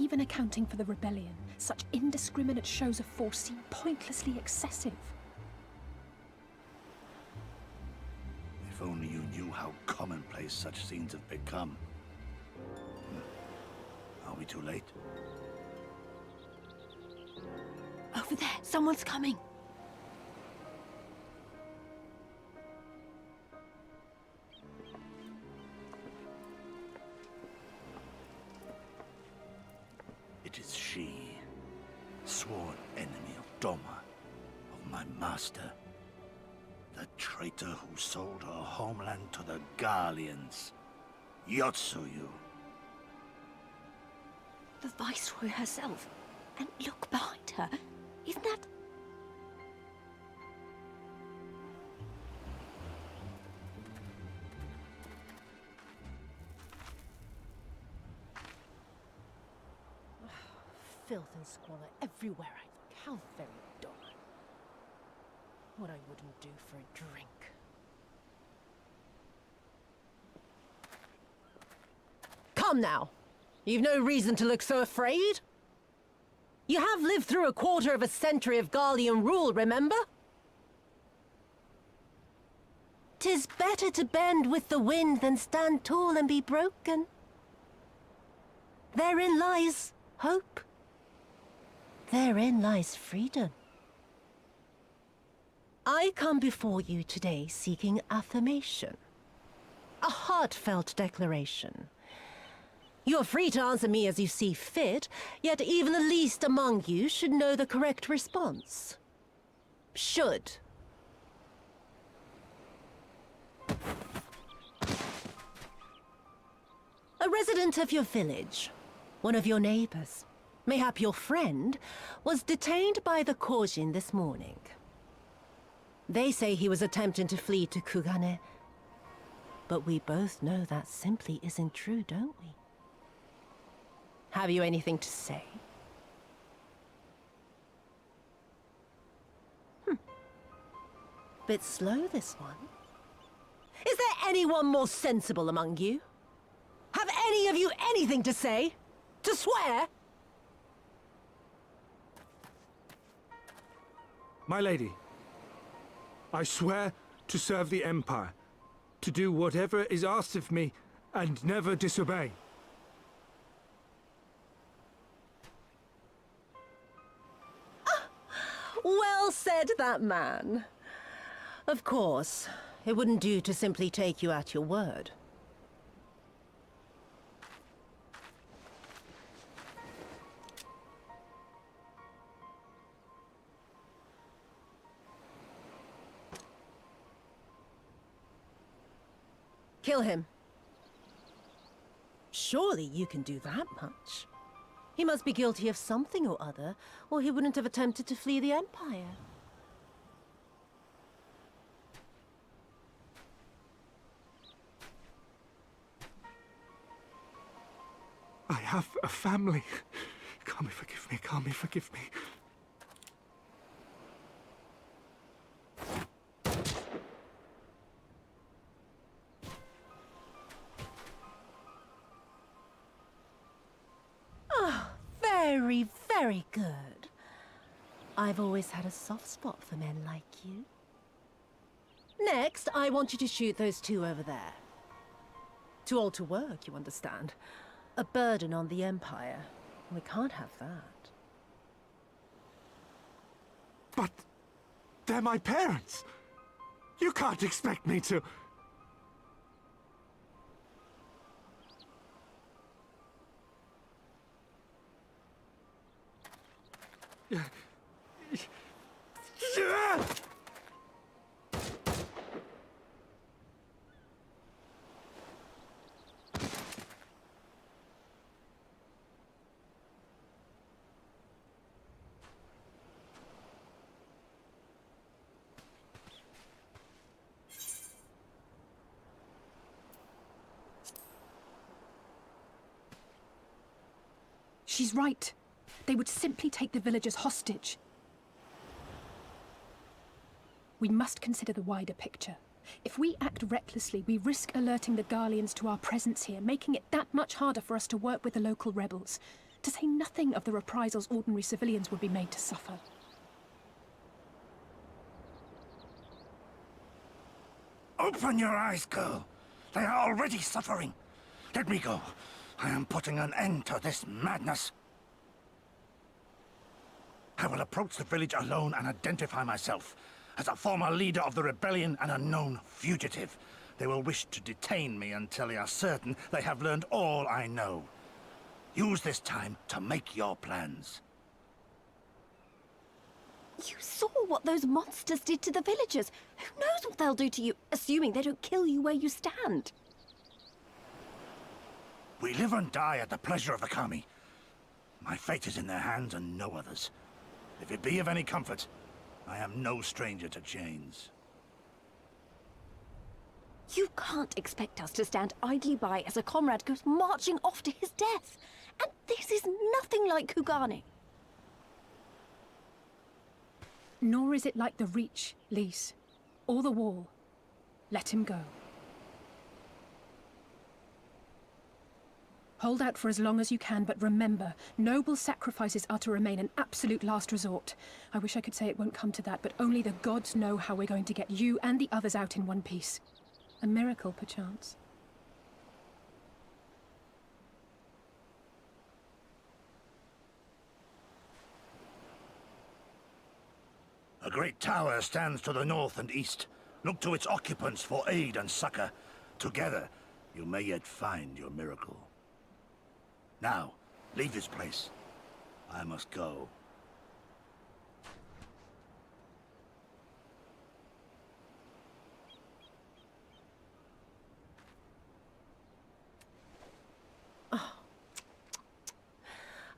Even accounting for the rebellion, such indiscriminate shows of force seem pointlessly excessive. If only you knew how commonplace such scenes have become. Are we too late? Over there, someone's coming. It is she, sworn enemy of Doma, of my master. The traitor who sold her homeland to the Garleans, Yotsuyu. The Viceroy herself. And look behind her. Isn't that... Filth and squalor everywhere I look. How very dull. What I wouldn't do for a drink. Come now! You've no reason to look so afraid. You have lived through a quarter of a century of Garlean rule, remember? 'Tis better to bend with the wind than stand tall and be broken. Therein lies hope. Therein lies freedom. I come before you today seeking affirmation. A heartfelt declaration. You are free to answer me as you see fit, yet even the least among you should know the correct response. Should. A resident of your village, one of your neighbors, mayhap your friend, was detained by the Kojin this morning. They say he was attempting to flee to Kugane, but we both know that simply isn't true, don't we? Have you anything to say? Bit slow, this one. Is there anyone more sensible among you? Have any of you anything to say? To swear? My lady, I swear to serve the Empire, to do whatever is asked of me, and never disobey. Well said, that man. Of course, it wouldn't do to simply take you at your word. Kill him. Surely you can do that much. He must be guilty of something or other, or he wouldn't have attempted to flee the Empire. I have a family. Kami, forgive me. Kami, forgive me. Very, very good. I've always had a soft spot for men like you. Next, I want you to shoot those two over there. Too old to work, you understand. A burden on the Empire. We can't have that. But they're my parents. You can't expect me to... She's right. They would simply take the villagers hostage. We must consider the wider picture. If we act recklessly, we risk alerting the Garleans to our presence here, making it that much harder for us to work with the local rebels. to say nothing of the reprisals ordinary civilians would be made to suffer. Open your eyes, girl. They are already suffering. Let me go. I am putting an end to this madness. I will approach the village alone and identify myself as a former leader of the rebellion and a known fugitive. They will wish to detain me until they are certain they have learned all I know. Use this time to make your plans. You saw what those monsters did to the villagers. Who knows what they'll do to you, assuming they don't kill you where you stand? We live and die at the pleasure of the Kami. My fate is in their hands and no others. If it be of any comfort, I am no stranger to chains. You can't expect us to stand idly by as a comrade goes marching off to his death. And this is nothing like Kugane. Nor is it like the Reach, Lise, or the Wall. Let him go. Hold out for as long as you can, but remember, noble sacrifices are to remain an absolute last resort. I wish I could say it won't come to that, but only the gods know how we're going to get you and the others out in one piece. A miracle, perchance. A great tower stands to the north and east. Look to its occupants for aid and succor. Together, you may yet find your miracle. Now, leave this place. I must go.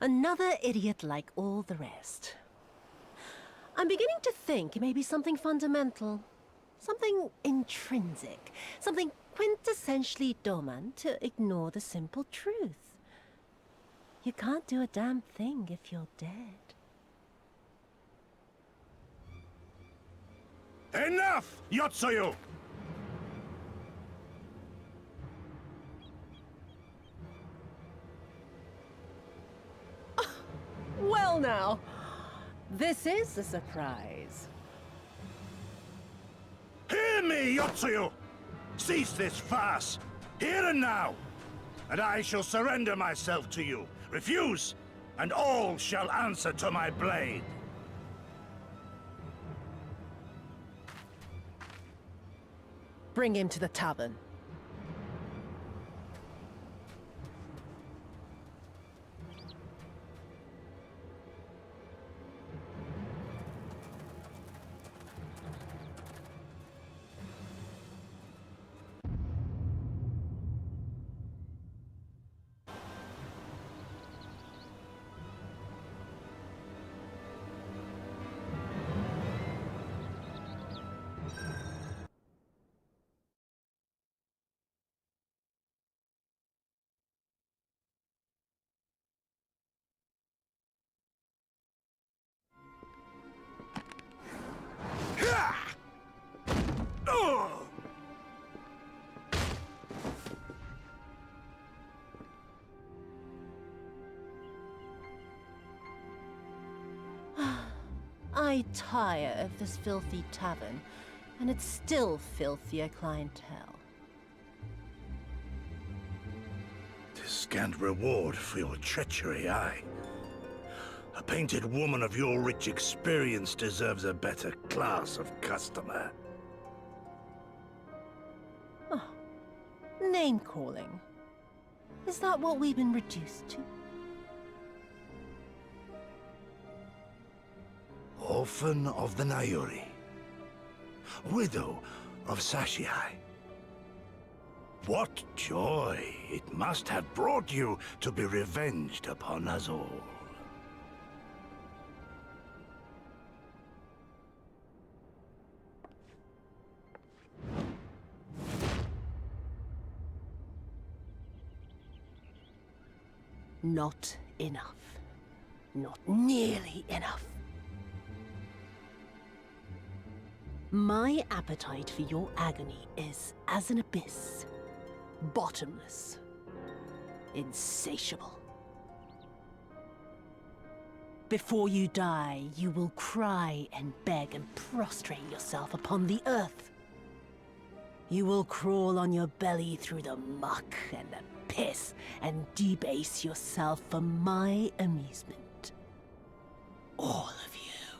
Another idiot like all the rest. I'm beginning to think it may be something fundamental. Something intrinsic. Something quintessentially Doman to ignore the simple truth. You can't do a damn thing if you're dead. Enough, Yotsuyu! Well now, this is a surprise. Hear me, Yotsuyu! Cease this farce, here and now, and I shall surrender myself to you. Refuse, and all shall answer to my blade. Bring him to the tavern. I tire of this filthy tavern, and its still filthier clientele. Tis scant reward for your treachery, aye. A painted woman of your rich experience deserves a better class of customer. Oh, name-calling. Is that what we've been reduced to? Orphan of the Nayuri. Widow of Sashihai. What joy it must have brought you to be revenged upon us all. Not enough. Not nearly enough. My appetite for your agony is as an abyss. Bottomless. Insatiable. before you die, you will cry and beg and prostrate yourself upon the earth. You will crawl on your belly through the muck and the piss and debase yourself for my amusement. All of you.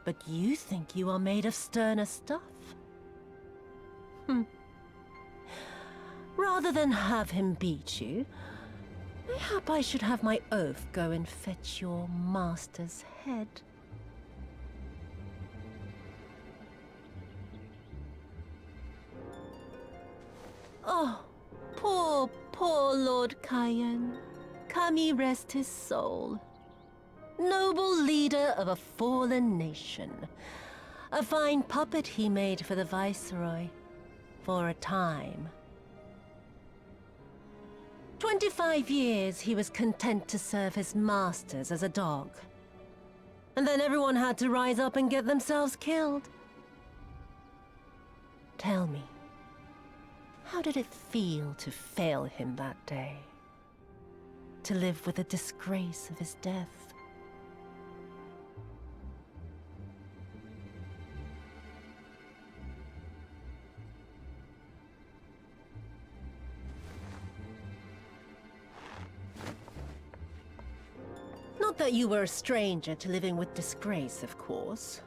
But you think you are made of sterner stuff? Rather than have him beat you, mayhap I should have my oaf go and fetch your master's head. Oh, poor Lord Cayenne. Kami rest his soul. Noble leader of a fallen nation. A fine puppet he made for the Viceroy. For a time. 25 years he was content to serve his masters as a dog. And then everyone had to rise up and get themselves killed. Tell me, how did it feel to fail him that day? To live with the disgrace of his death? Not that you were a stranger to living with disgrace, of course.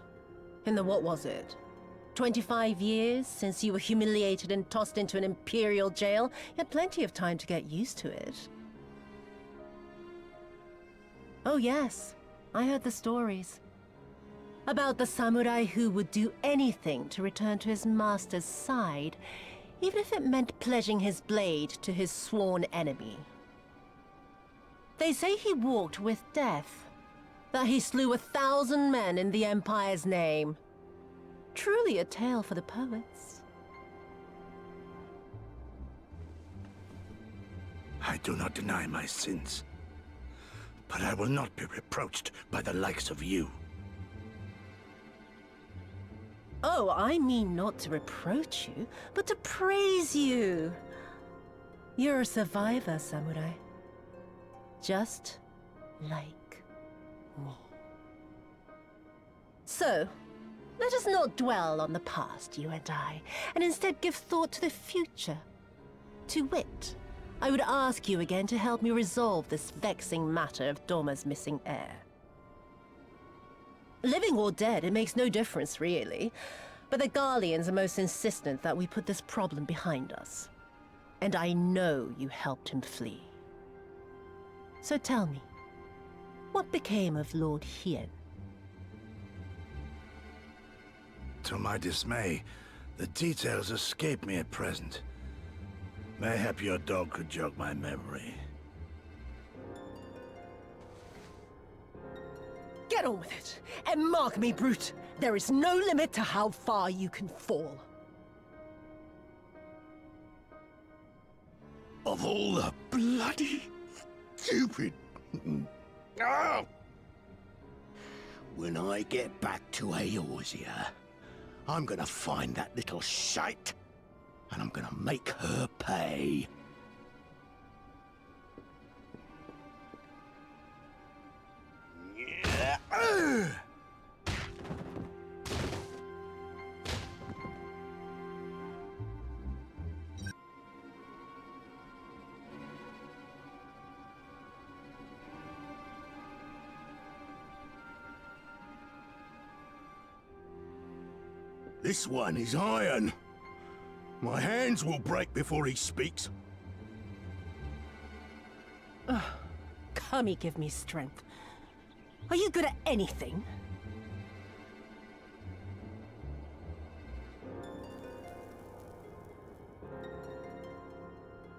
In the what was it? 25 years since you were humiliated and tossed into an imperial jail? You had plenty of time to get used to it. Oh yes, I heard the stories. About the samurai who would do anything to return to his master's side, even if it meant pledging his blade to his sworn enemy. They say he walked with death, that he slew 1,000 men in the Empire's name. Truly a tale for the poets. I do not deny my sins, but I will not be reproached by the likes of you. Oh, I mean not to reproach you, but to praise you. You're a survivor, samurai. Just like me. So, let us not dwell on the past, you and I, and instead give thought to the future. To wit, I would ask you again to help me resolve this vexing matter of Doma's missing heir. Living or dead, it makes no difference, really. But the Garleans are most insistent that we put this problem behind us. And I know you helped him flee. So tell me, what became of Lord Hien? To my dismay, the details escape me at present. Mayhap your dog could jog my memory. Get on with it, and mark me, Brute. There is no limit to how far you can fall. Of all the bloody stupid... Oh! When I get back to Eorzea, I'm gonna find that little shite, and I'm gonna make her pay. This one is iron. My hands will break before he speaks. Kami, give me strength. Are you good at anything?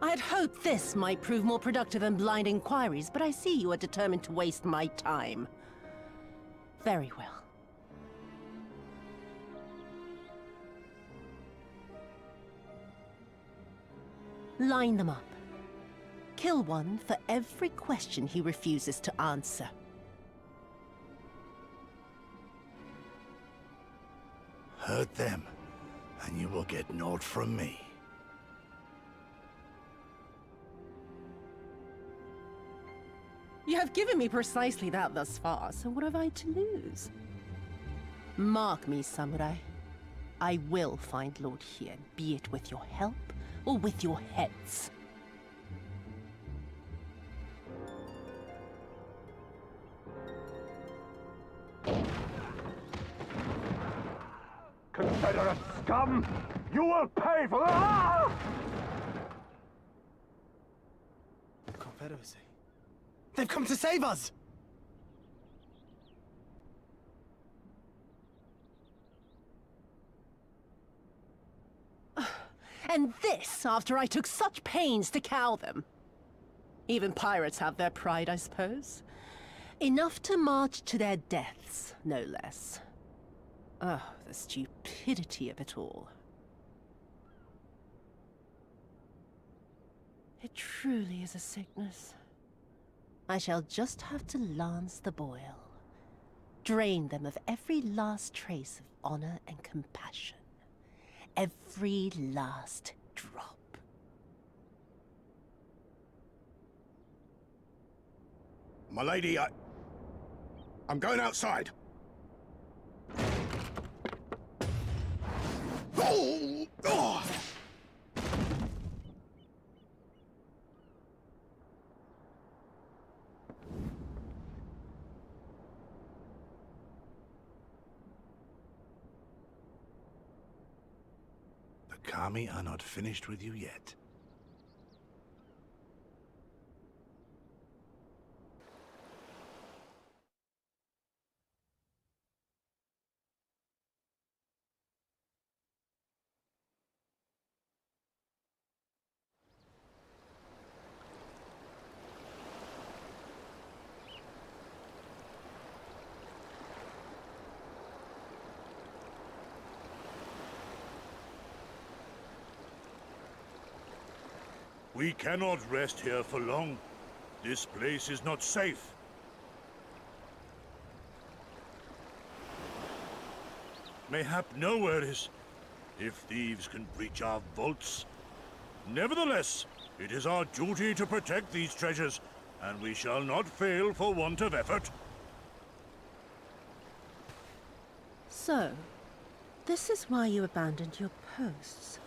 I had hoped this might prove more productive than blind inquiries, but I see you are determined to waste my time. Very well. Line them up. Kill one for every question he refuses to answer. Hurt them, and you will get naught from me. You have given me precisely that thus far, so what have I to lose? Mark me, samurai. I will find Lord Hien, be it with your help or with your heads. Confederate scum! You will pay for that! Confederacy. They've come to save us! And this after I took such pains to cow them. Even pirates have their pride, I suppose. Enough to march to their deaths, no less. Oh, the stupidity of it all. It truly is a sickness. I shall just have to lance the boil. Drain them of every last trace of honor and compassion. Every last drop. My lady, I'm going outside. Oh! Oh! The Kami are not finished with you yet. We cannot rest here for long. This place is not safe. Mayhap nowhere is, if thieves can breach our vaults. Nevertheless, it is our duty to protect these treasures, and we shall not fail for want of effort. So, this is why you abandoned your posts.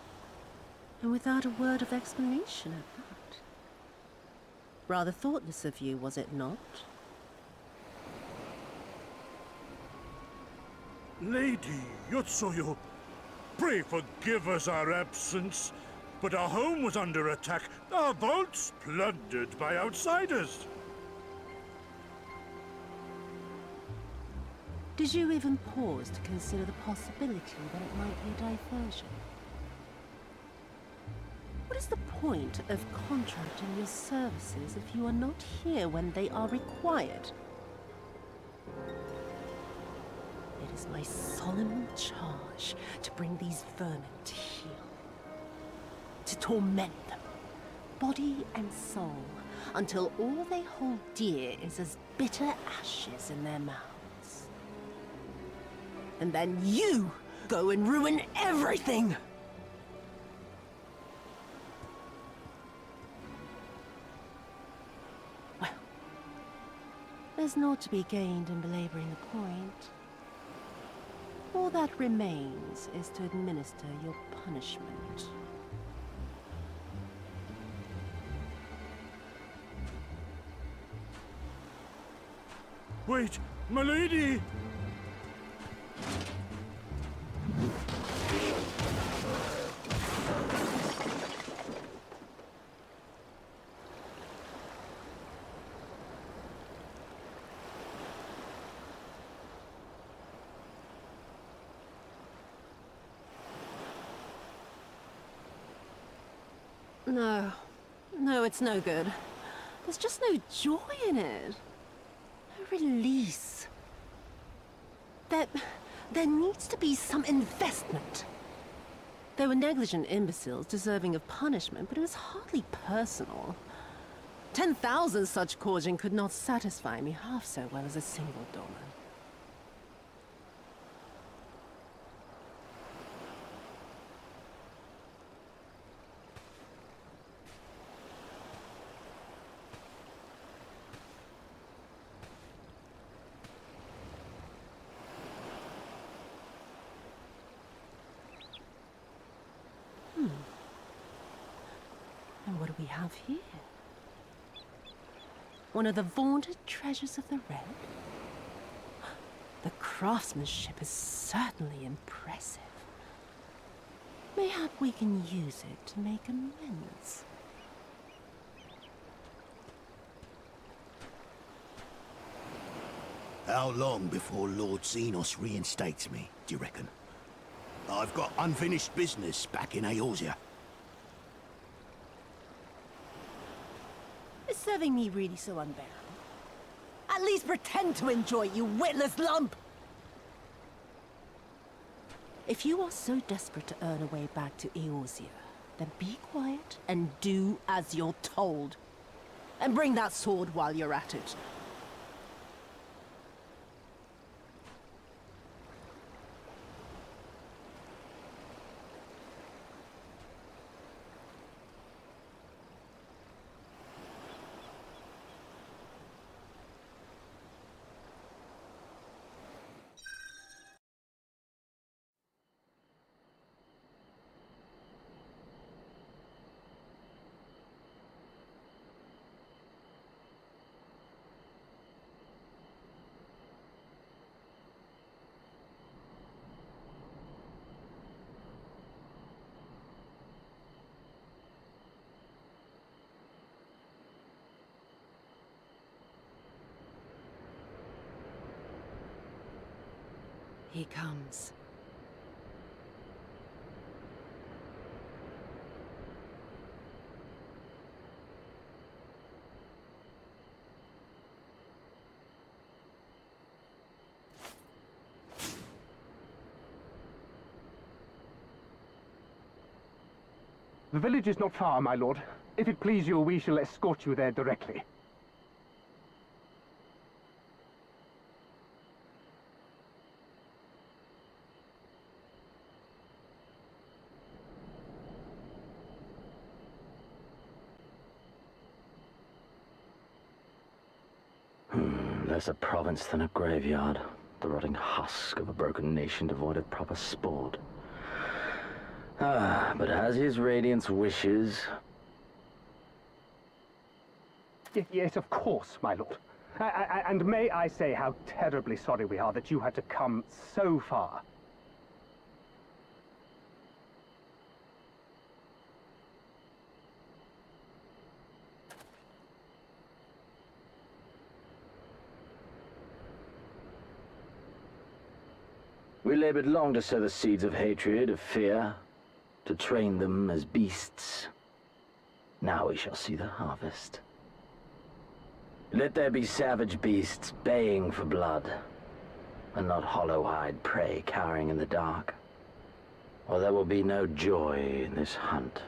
And without a word of explanation at that. Rather thoughtless of you, was it not? Lady Yotsuyu, pray forgive us our absence, but our home was under attack, our vaults plundered by outsiders. Did you even pause to consider the possibility that it might be a diversion? What is the point of contracting your services if you are not here when they are required? It is my solemn charge to bring these vermin to heel. To torment them, body and soul, until all they hold dear is as bitter ashes in their mouths. And then you go and ruin everything! There's naught to be gained in belaboring the point. All that remains is to administer your punishment. Wait, my lady! No, it's no good. There's just no joy in it. No release. There needs to be some investment. They were negligent imbeciles deserving of punishment, but it was hardly personal. 10,000 such Korjin could not satisfy me half so well as a single Doman. what do we have here? One of the vaunted treasures of the realm? The craftsmanship is certainly impressive. Mayhap we can use it to make amends. How long before Lord Xenos reinstates me, do you reckon? I've got unfinished business back in Eorzea. Is serving me really so unbearable? At least pretend to enjoy it, you witless lump! If you are so desperate to earn a way back to Eorzea, then be quiet and do as you're told. And bring that sword while you're at it. He comes. The village is not far, my lord. If it please you, we shall escort you there directly. Less a province than a graveyard. The rotting husk of a broken nation devoid of proper sport. But as his radiance wishes... Yes, of course, my lord. And may I say how terribly sorry we are that you had to come so far. We labored long to sow the seeds of hatred, of fear, to train them as beasts. Now we shall see the harvest. Let there be savage beasts baying for blood, and not hollow-eyed prey cowering in the dark, or there will be no joy in this hunt.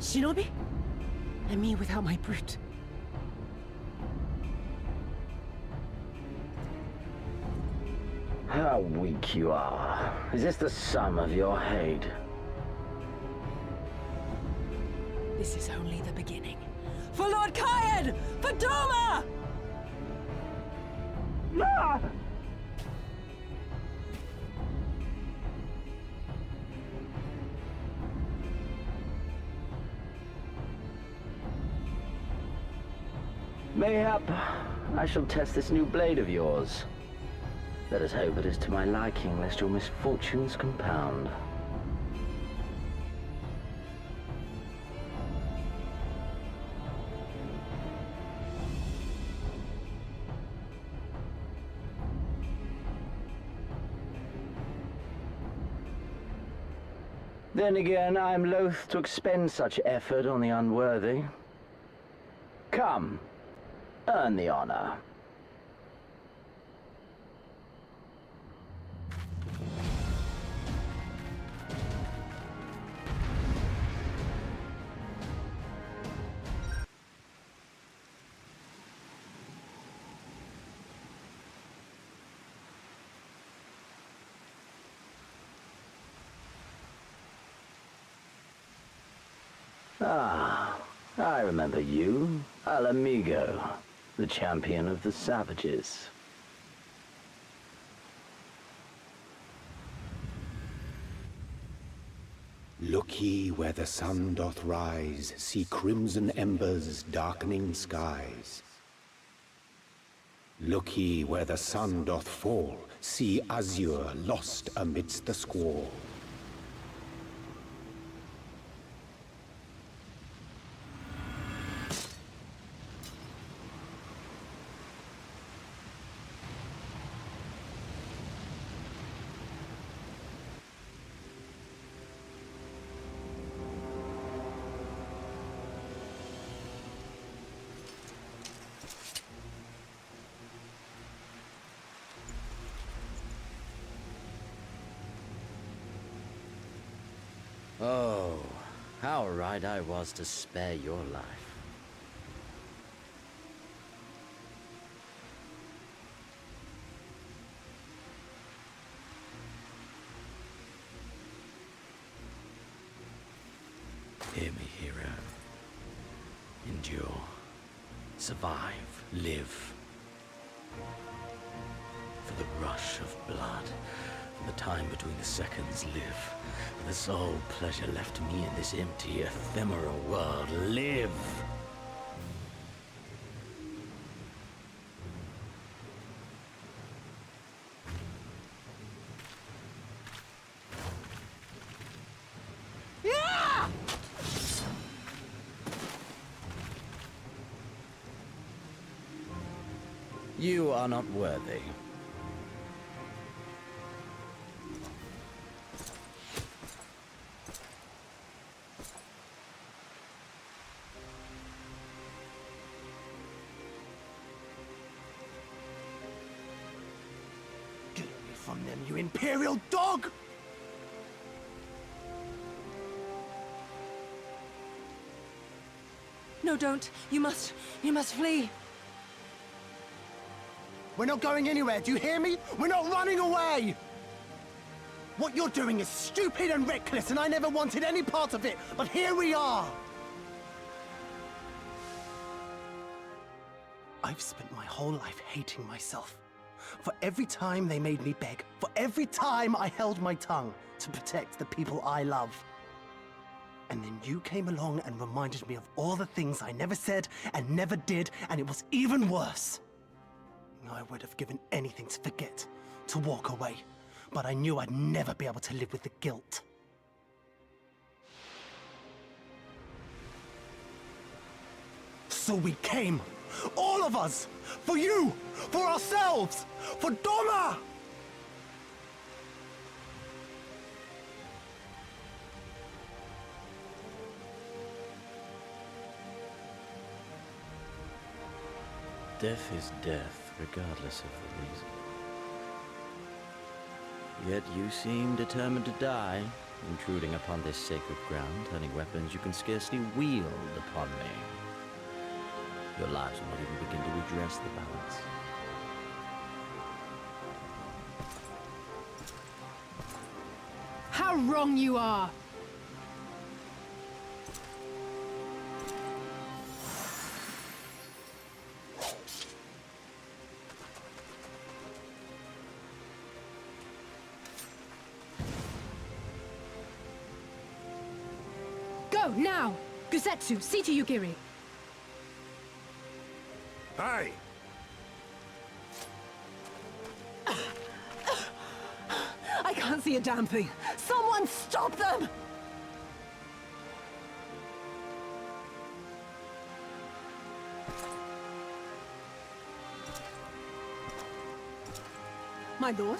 Shinobi? And me without my brute. How weak you are. Is this the sum of your hate? This is only the beginning. For Lord Kyan! For Doma! Ah! Mayhap I shall test this new blade of yours. Let us hope it is to my liking, lest your misfortunes compound. Then again, I'm loath to expend such effort on the unworthy. Come, earn the honor. Ah, I remember you, Al Amigo, the champion of the savages. Look ye where the sun doth rise, see crimson embers darkening skies. Look ye where the sun doth fall, see azure lost amidst the squall. Oh, how right I was to spare your life. Hear me, hero. Endure. Survive. Live. For the rush of blood. For the time between the seconds. Live. For the sole pleasure left to me in this empty, ephemeral world. Live! You are not worthy. Get away from them, you imperial dog! No, don't. You must flee. We're not going anywhere, do you hear me? We're not running away! What you're doing is stupid and reckless, and I never wanted any part of it, but here we are! I've spent my whole life hating myself. For every time they made me beg, for every time I held my tongue to protect the people I love. And then you came along and reminded me of all the things I never said and never did, and it was even worse. I would have given anything to forget, to walk away, but I knew I'd never be able to live with the guilt. So we came, all of us, for you, for ourselves, for Doma! Death is death, regardless of the reason. Yet you seem determined to die, intruding upon this sacred ground, turning weapons you can scarcely wield upon me. Your lives will not even begin to redress the balance. How wrong you are! Go, now! Gusetsu, see to Yugiri. Aye! I can't see a damn thing. Someone stop them! My lord?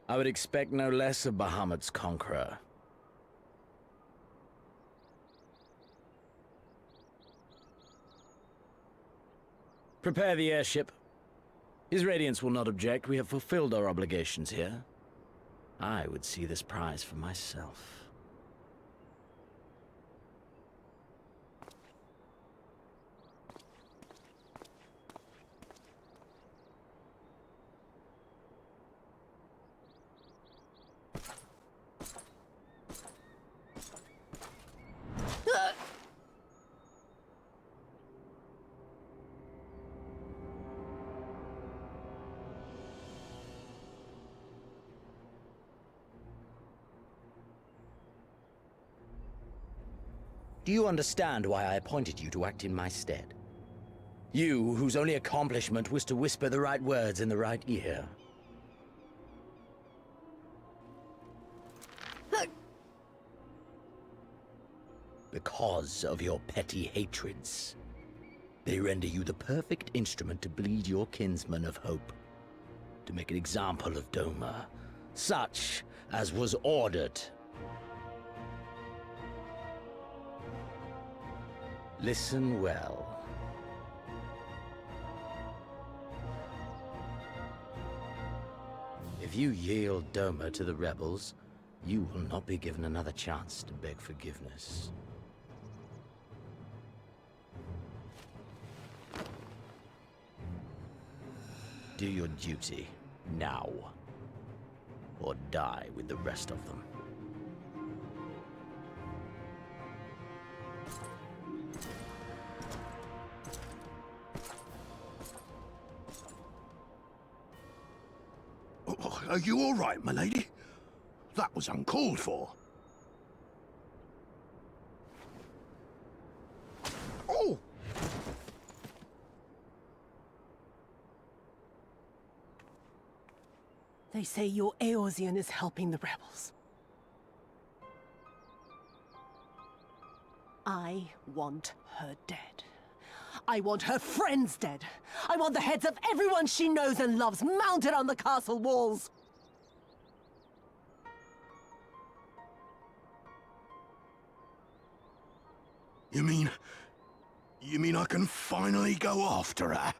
I would expect no less of Bahamut's conqueror. Prepare the airship. His Radiance will not object. We have fulfilled our obligations here. I would see this prize for myself. Do you understand why I appointed you to act in my stead? You, whose only accomplishment was to whisper the right words in the right ear. Because of your petty hatreds, they render you the perfect instrument to bleed your kinsman of hope, to make an example of Doma, such as was ordered. Listen well. If you yield Doma to the rebels, you will not be given another chance to beg forgiveness. Do your duty, now. Or die with the rest of them. Are you all right, my lady? That was uncalled for. Oh! They say your Eorzean is helping the rebels. I want her dead. I want her friends dead. I want the heads of everyone she knows and loves mounted on the castle walls. You mean I can finally go after her?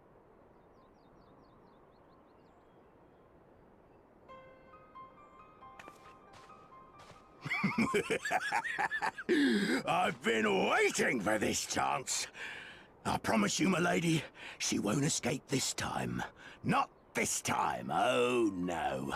I've been waiting for this chance. I promise you, my lady, she won't escape this time. Not this time, oh no.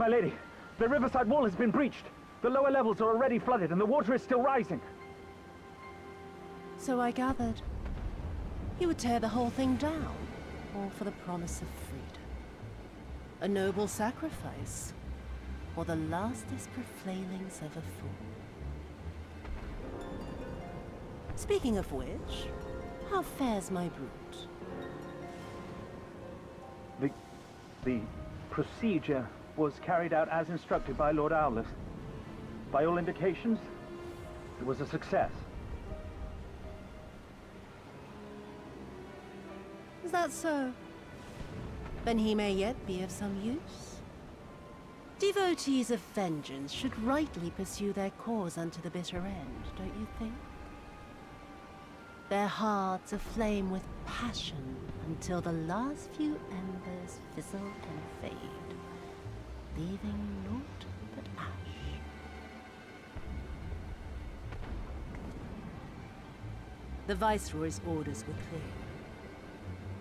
My lady, the riverside wall has been breached. The lower levels are already flooded and the water is still rising. So I gathered. You would tear the whole thing down, all for the promise of freedom. A noble sacrifice, or the last desperate flailings of a fool. Speaking of which, how fares my brute? The procedure was carried out as instructed by Lord Owleth. By all indications, it was a success. Is that so? Then he may yet be of some use. Devotees of vengeance should rightly pursue their cause unto the bitter end, don't you think? Their hearts aflame with passion until the last few embers fizzle and fade, leaving naught but ash. The Viceroy's orders were clear.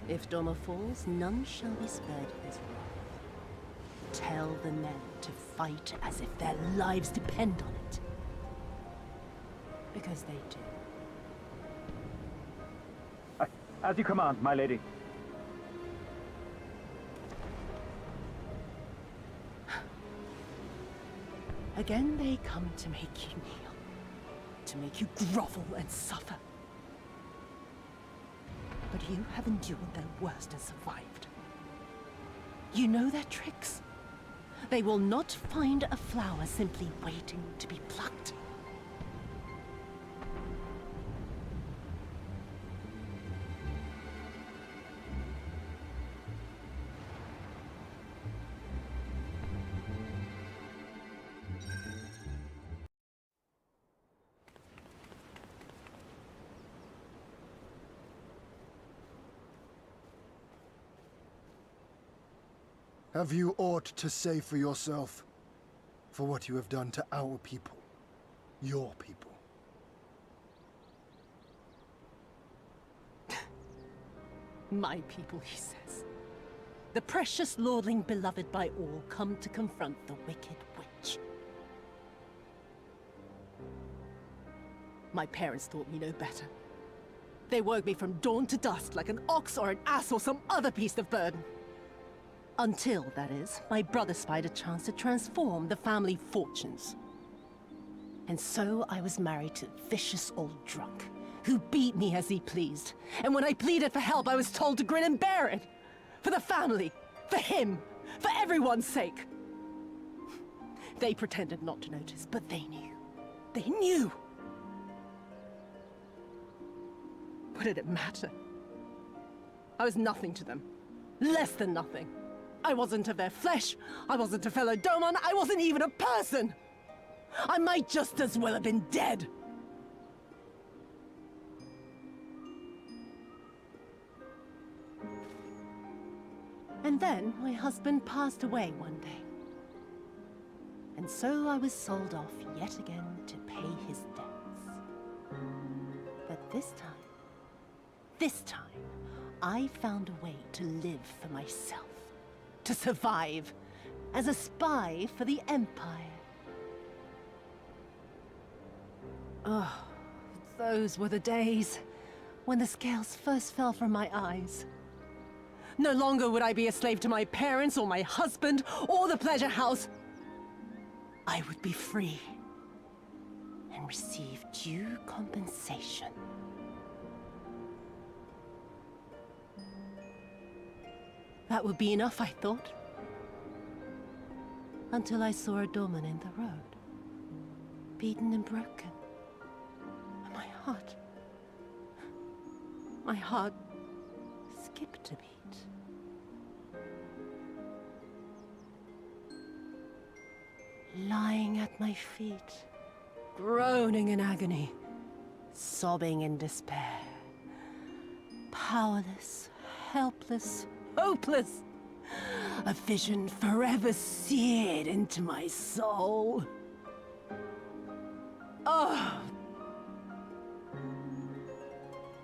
If Doma falls, none shall be spared his wrath. Tell the men to fight as if their lives depend on it. Because they do. As you command, my lady. Again they come to make you kneel, to make you grovel and suffer. But you have endured their worst and survived. You know their tricks. They will not find a flower simply waiting to be plucked. Have you aught to say for yourself? For what you have done to our people? Your people? My people, he says. The precious lordling beloved by all come to confront the wicked witch. My parents taught me no better. They worked me from dawn to dusk like an ox or an ass or some other beast of burden. Until, that is, my brother spied a chance to transform the family fortunes. And so I was married to a vicious old drunk, who beat me as he pleased. And when I pleaded for help, I was told to grin and bear it. For the family, for him, for everyone's sake. They pretended not to notice, but they knew. They knew! What did it matter? I was nothing to them. Less than nothing. I wasn't of their flesh, I wasn't a fellow Doman, I wasn't even a person! I might just as well have been dead! And then my husband passed away one day. And so I was sold off yet again to pay his debts. But this time, I found a way to live for myself. To survive as a spy for the Empire. Oh, those were the days when the scales first fell from my eyes. No longer would I be a slave to my parents or my husband or the pleasure house. I would be free and receive due compensation. That would be enough, I thought. Until I saw a doorman in the road, beaten and broken. And my heart skipped a beat. Lying at my feet, groaning in agony, sobbing in despair. Powerless, helpless, hopeless. A vision forever seared into my soul. Oh!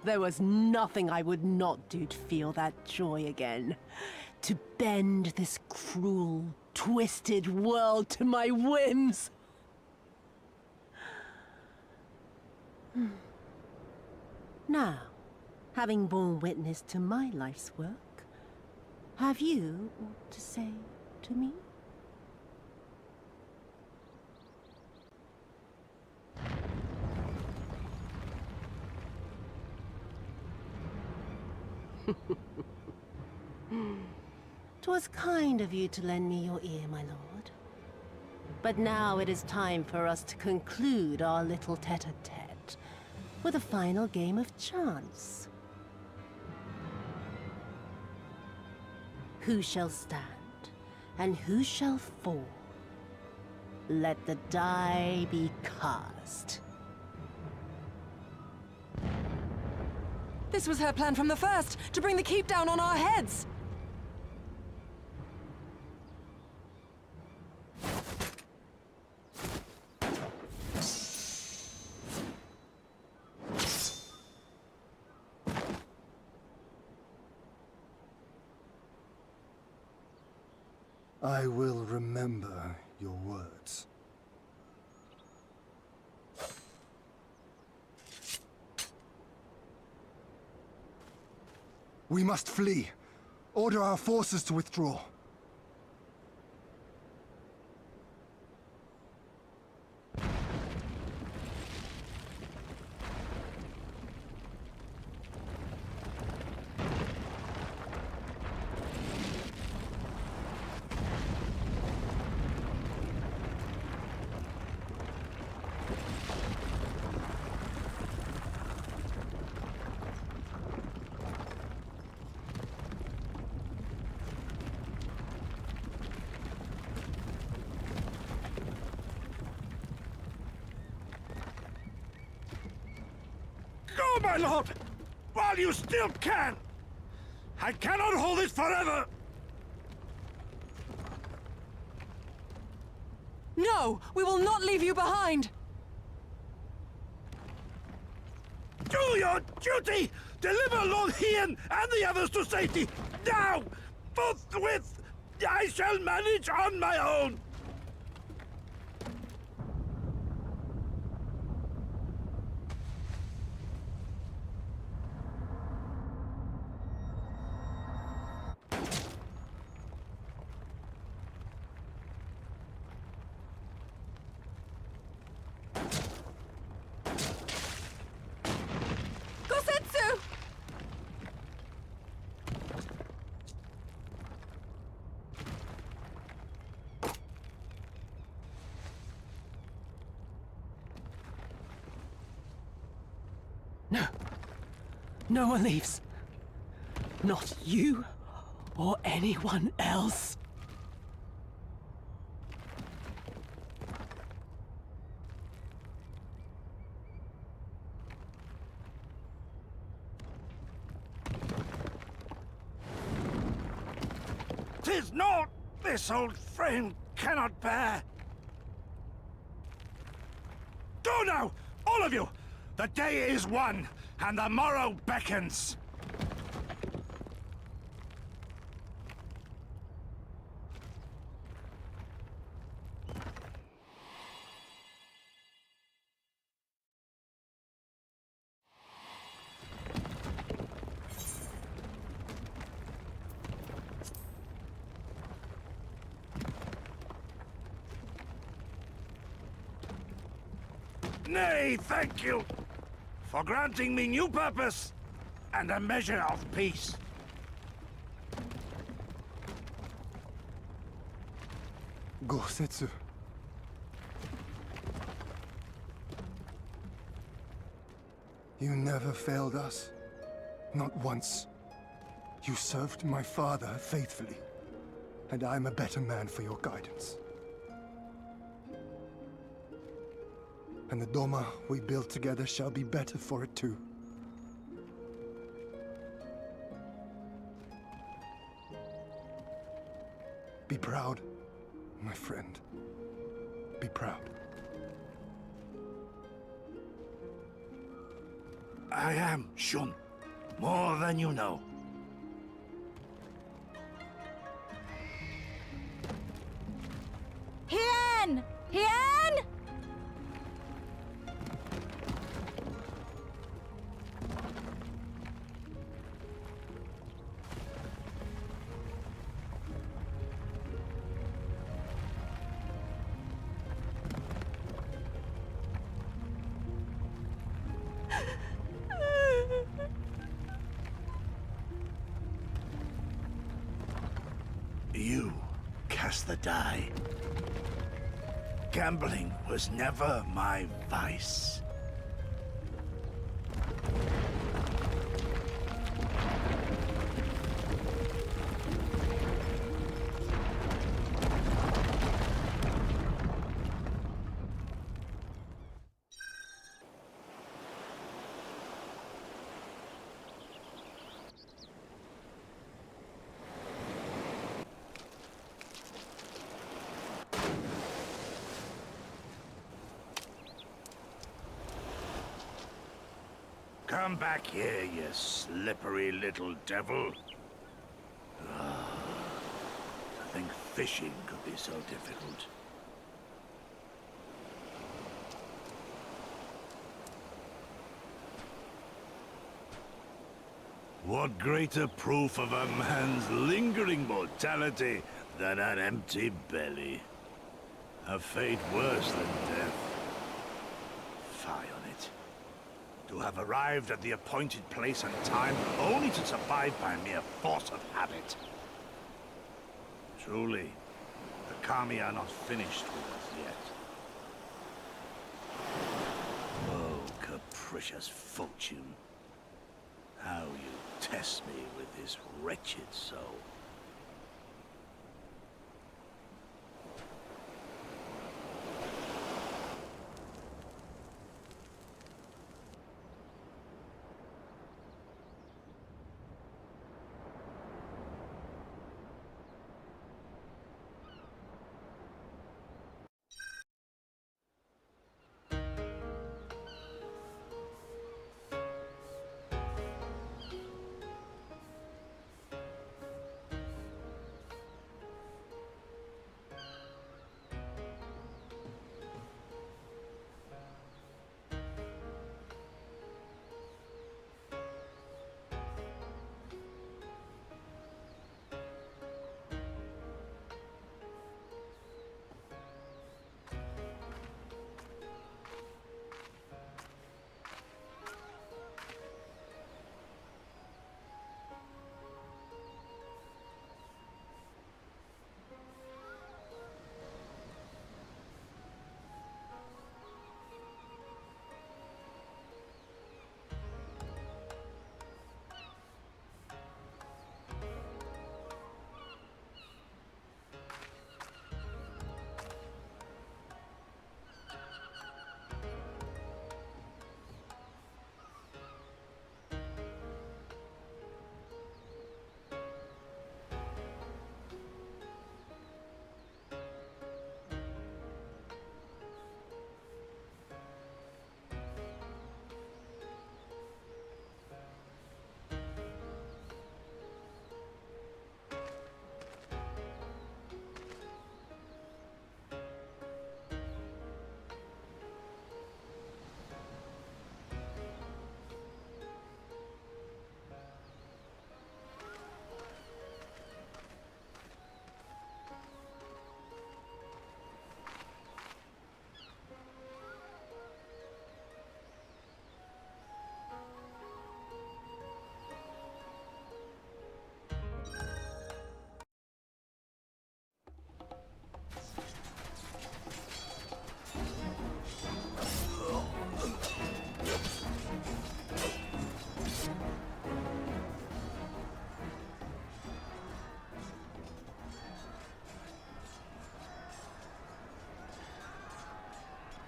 There was nothing I would not do to feel that joy again. To bend this cruel, twisted world to my whims. Now, having borne witness to my life's work, have you aught to say to me? "'Twas kind of you to lend me your ear, my lord. But now it is time for us to conclude our little tete-a-tete with a final game of chance. Who shall stand, and who shall fall? Let the die be cast." This was her plan from the first, to bring the keep down on our heads! I will remember your words. We must flee. Order our forces to withdraw. Go, my lord! While you still can! I cannot hold it forever! No! We will not leave you behind! Do your duty! Deliver Lord Hien and the others to safety! Now! Forthwith! I shall manage on my own! No. No one leaves. Not you or anyone else. "'Tis naught this old frame cannot bear. Go now, all of you! The day is won, and the morrow beckons. Nay, thank you for granting me new purpose and a measure of peace. Gosetsu. You never failed us. Not once. You served my father faithfully, and I'm a better man for your guidance. And the Doma we built together shall be better for it too. Be proud, my friend. Be proud. I am, Shun. More than you know. the die. Gambling was never my vice. Come back here, you slippery little devil. To think fishing could be so difficult. What greater proof of a man's lingering mortality than an empty belly? A fate worse than death. Fie on it. To have arrived at the appointed place and time only to survive by mere force of habit. Truly, the Kami are not finished with us yet. Oh, capricious fortune. How you test me with this wretched soul.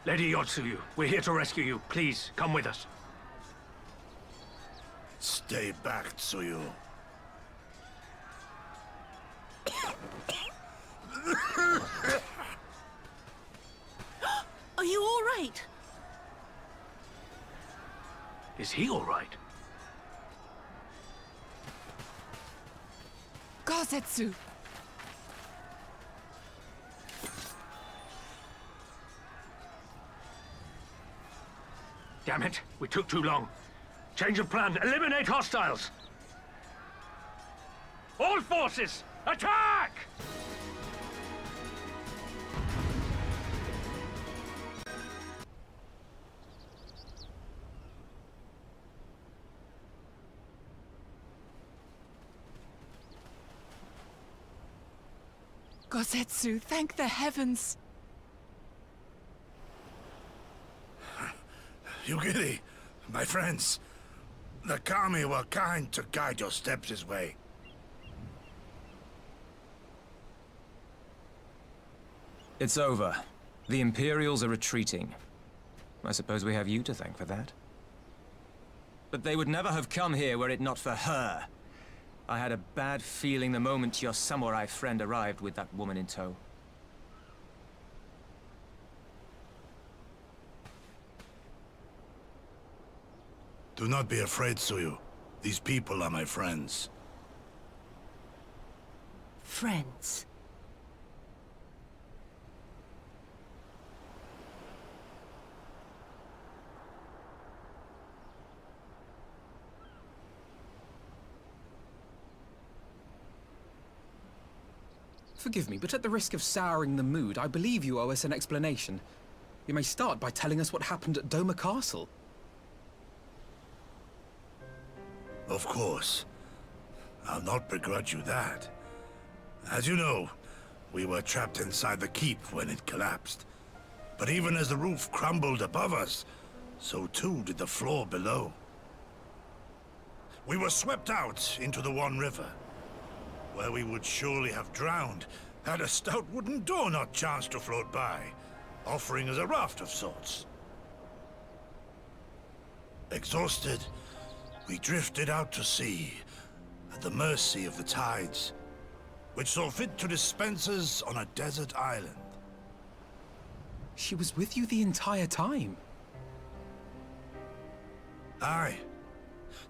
Lady Yotsuyu, we're here to rescue you. Please, come with us. Stay back, Tsuyu. Are you all right? Is he all right? Gosetsu! Damn it, we took too long. Change of plan, eliminate hostiles! All forces, attack! Gosetsu, thank the heavens! Yugiri, my friends, the kami were kind to guide your steps this way. It's over. The Imperials are retreating. I suppose we have you to thank for that. But they would never have come here were it not for her. I had a bad feeling the moment your samurai friend arrived with that woman in tow. Do not be afraid, Tsuyu. These people are my friends. Friends. Forgive me, but at the risk of souring the mood, I believe you owe us an explanation. You may start by telling us what happened at Doma Castle. Of course. I'll not begrudge you that. As you know, we were trapped inside the keep when it collapsed. But even as the roof crumbled above us, so too did the floor below. We were swept out into the One River, where we would surely have drowned had a stout wooden door not chanced to float by, offering us a raft of sorts. Exhausted, we drifted out to sea, at the mercy of the tides, which saw fit to dispense us on a desert island. She was with you the entire time? Aye.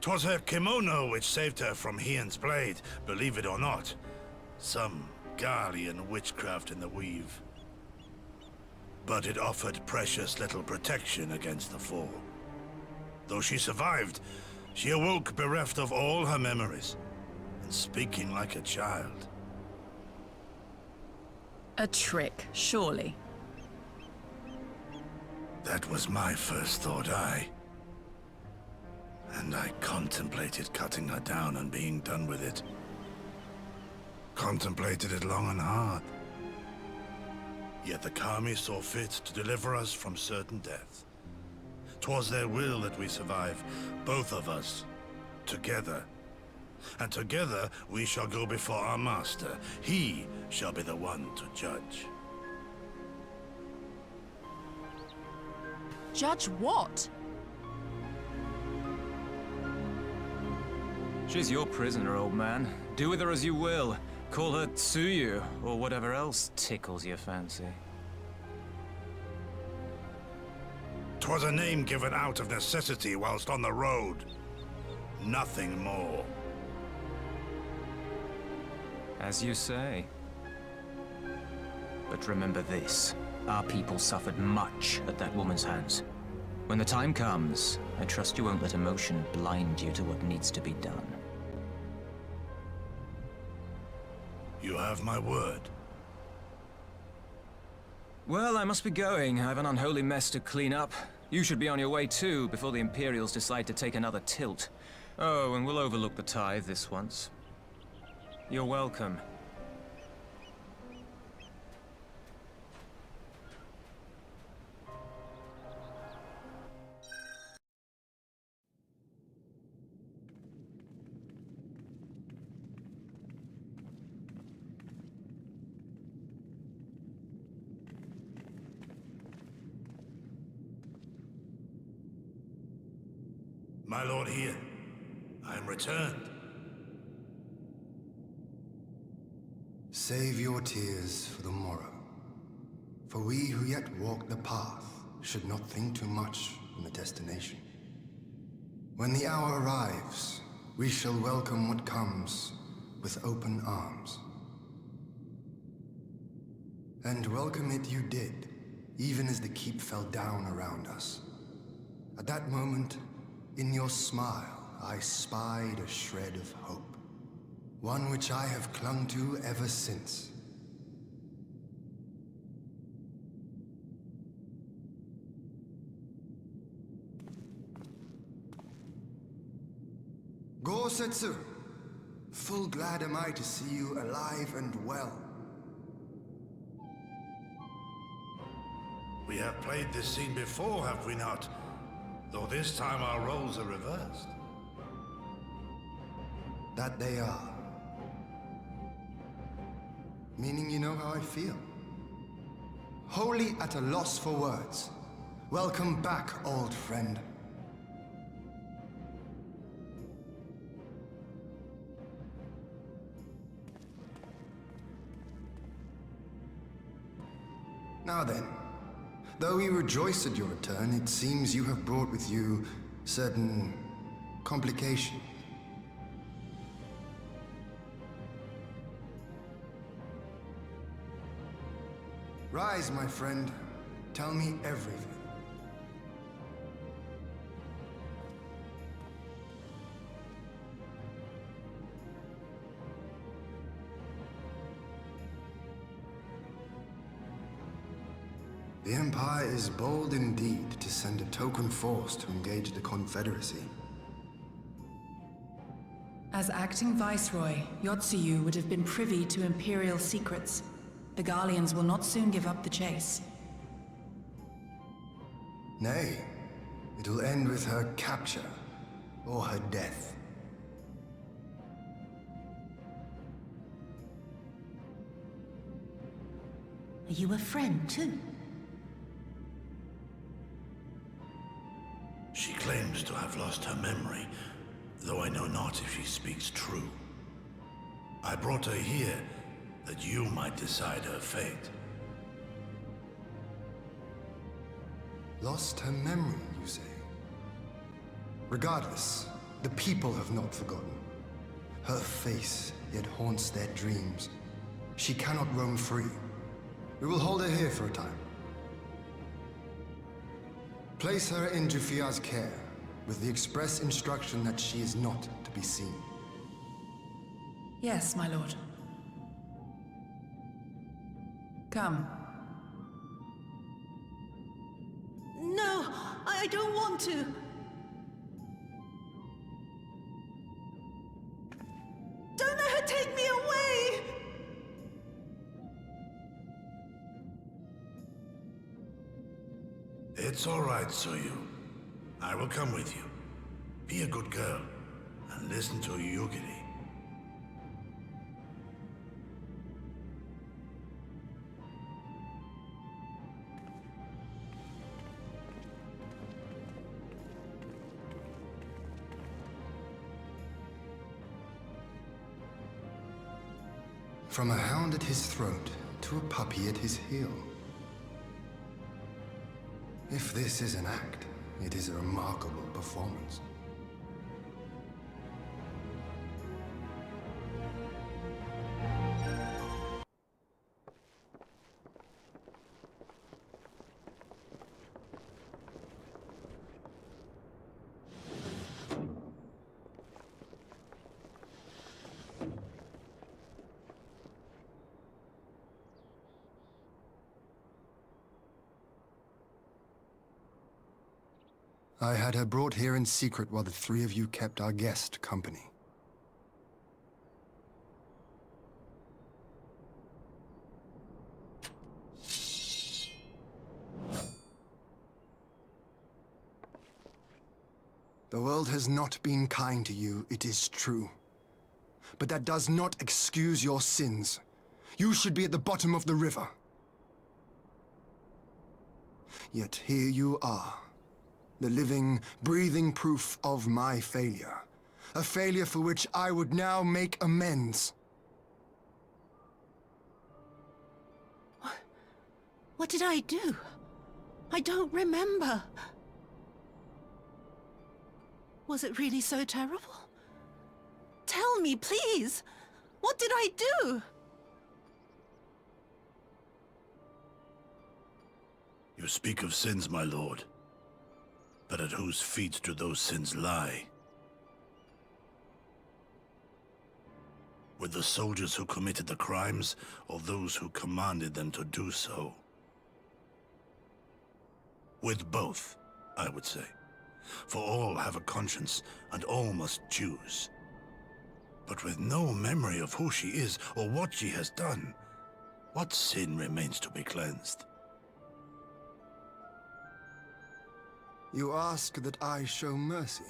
'Twas her kimono which saved her from Hien's blade, believe it or not. Some Garlean witchcraft in the weave. But it offered precious little protection against the fall. Though she survived, she awoke bereft of all her memories, and speaking like a child. A trick, surely. That was my first thought, aye. And I contemplated cutting her down and being done with it. Contemplated it long and hard. Yet the Kami saw fit to deliver us from certain death. 'Twas their will that we survive, both of us, together. And together we shall go before our master. He shall be the one to judge. Judge what? She's your prisoner, old man. Do with her as you will. Call her Tsuyu, or whatever else tickles your fancy. 'Twas a name given out of necessity whilst on the road. Nothing more. As you say. But remember this. Our people suffered much at that woman's hands. When the time comes, I trust you won't let emotion blind you to what needs to be done. You have my word. Well, I must be going. I have an unholy mess to clean up. You should be on your way too, before the Imperials decide to take another tilt. Oh, and we'll overlook the tithe this once. You're welcome. My lord here, I am returned. Save your tears for the morrow. For we who yet walk the path should not think too much on the destination. When the hour arrives, we shall welcome what comes with open arms. And welcome it you did, even as the keep fell down around us. At that moment, in your smile, I spied a shred of hope. One which I have clung to ever since. Gosetsu, full glad am I to see you alive and well. We have played this scene before, have we not? Though this time our roles are reversed. That they are. Meaning you know how I feel. Wholly at a loss for words. Welcome back, old friend. Now then, though we rejoice at your return, it seems you have brought with you certain complications. Rise, my friend. Tell me everything. The Empire is bold indeed to send a token force to engage the Confederacy. As acting Viceroy, Yotsuyu would have been privy to Imperial secrets. The Garleans will not soon give up the chase. Nay, it will end with her capture, or her death. Are you a friend, too? She claims to have lost her memory, though I know not if she speaks true. I brought her here that you might decide her fate. Lost her memory, you say? Regardless, the people have not forgotten. Her face yet haunts their dreams. She cannot roam free. We will hold her here for a time. Place her in Jufia's care, with the express instruction that she is not to be seen. Yes, my lord. Come. No, I don't want to. Don't let her take me away! It's all right, Yotsuyu. I will come with you. Be a good girl, and listen to Yugiri. From a hound at his throat to a puppy at his heel. If this is an act, it is a remarkable performance. I had her brought here in secret while the three of you kept our guest company. The world has not been kind to you, it is true. But that does not excuse your sins. You should be at the bottom of the river. Yet here you are. The living, breathing proof of my failure. A failure for which I would now make amends. What did I do? I don't remember. Was it really so terrible? Tell me, please! What did I do? You speak of sins, my lord. But at whose feet do those sins lie? With the soldiers who committed the crimes, or those who commanded them to do so? With both, I would say. For all have a conscience, and all must choose. But with no memory of who she is, or what she has done, what sin remains to be cleansed? You ask that I show mercy?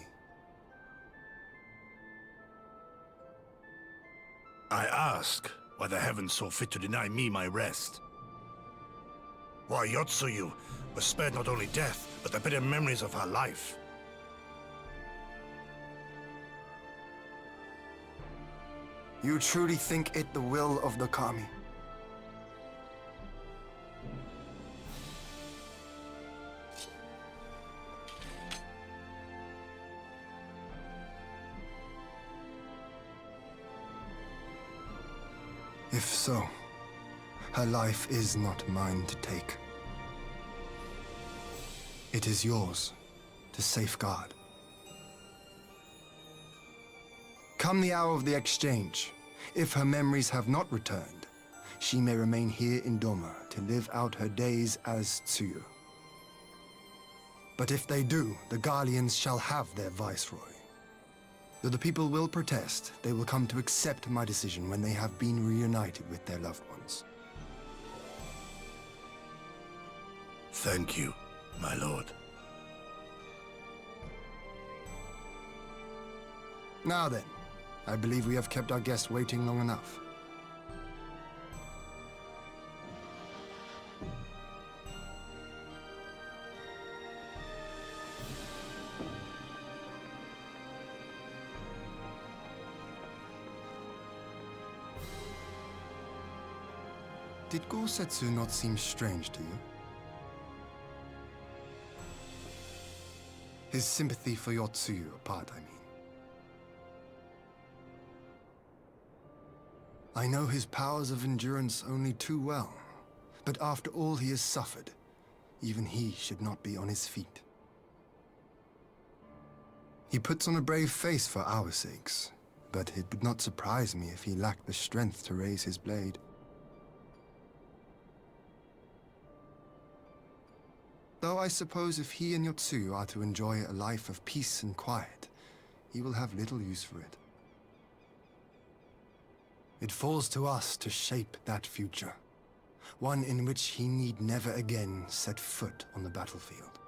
I ask why the heavens saw fit to deny me my rest. Why Yotsuyu was spared not only death, but the bitter memories of her life. You truly think it the will of the Kami? If so, her life is not mine to take. It is yours to safeguard. Come the hour of the exchange, if her memories have not returned, she may remain here in Doma to live out her days as Tsuyu. But if they do, the Guardians shall have their viceroy. Though the people will protest, they will come to accept my decision when they have been reunited with their loved ones. Thank you, my lord. Now then, I believe we have kept our guest waiting long enough. Did Gosetsu not seem strange to you? His sympathy for Yotsuyu apart, I mean. I know his powers of endurance only too well, but after all he has suffered, even he should not be on his feet. He puts on a brave face for our sakes, but it would not surprise me if he lacked the strength to raise his blade. Though I suppose if he and Yotsuyu are to enjoy a life of peace and quiet, he will have little use for it. It falls to us to shape that future, one in which he need never again set foot on the battlefield.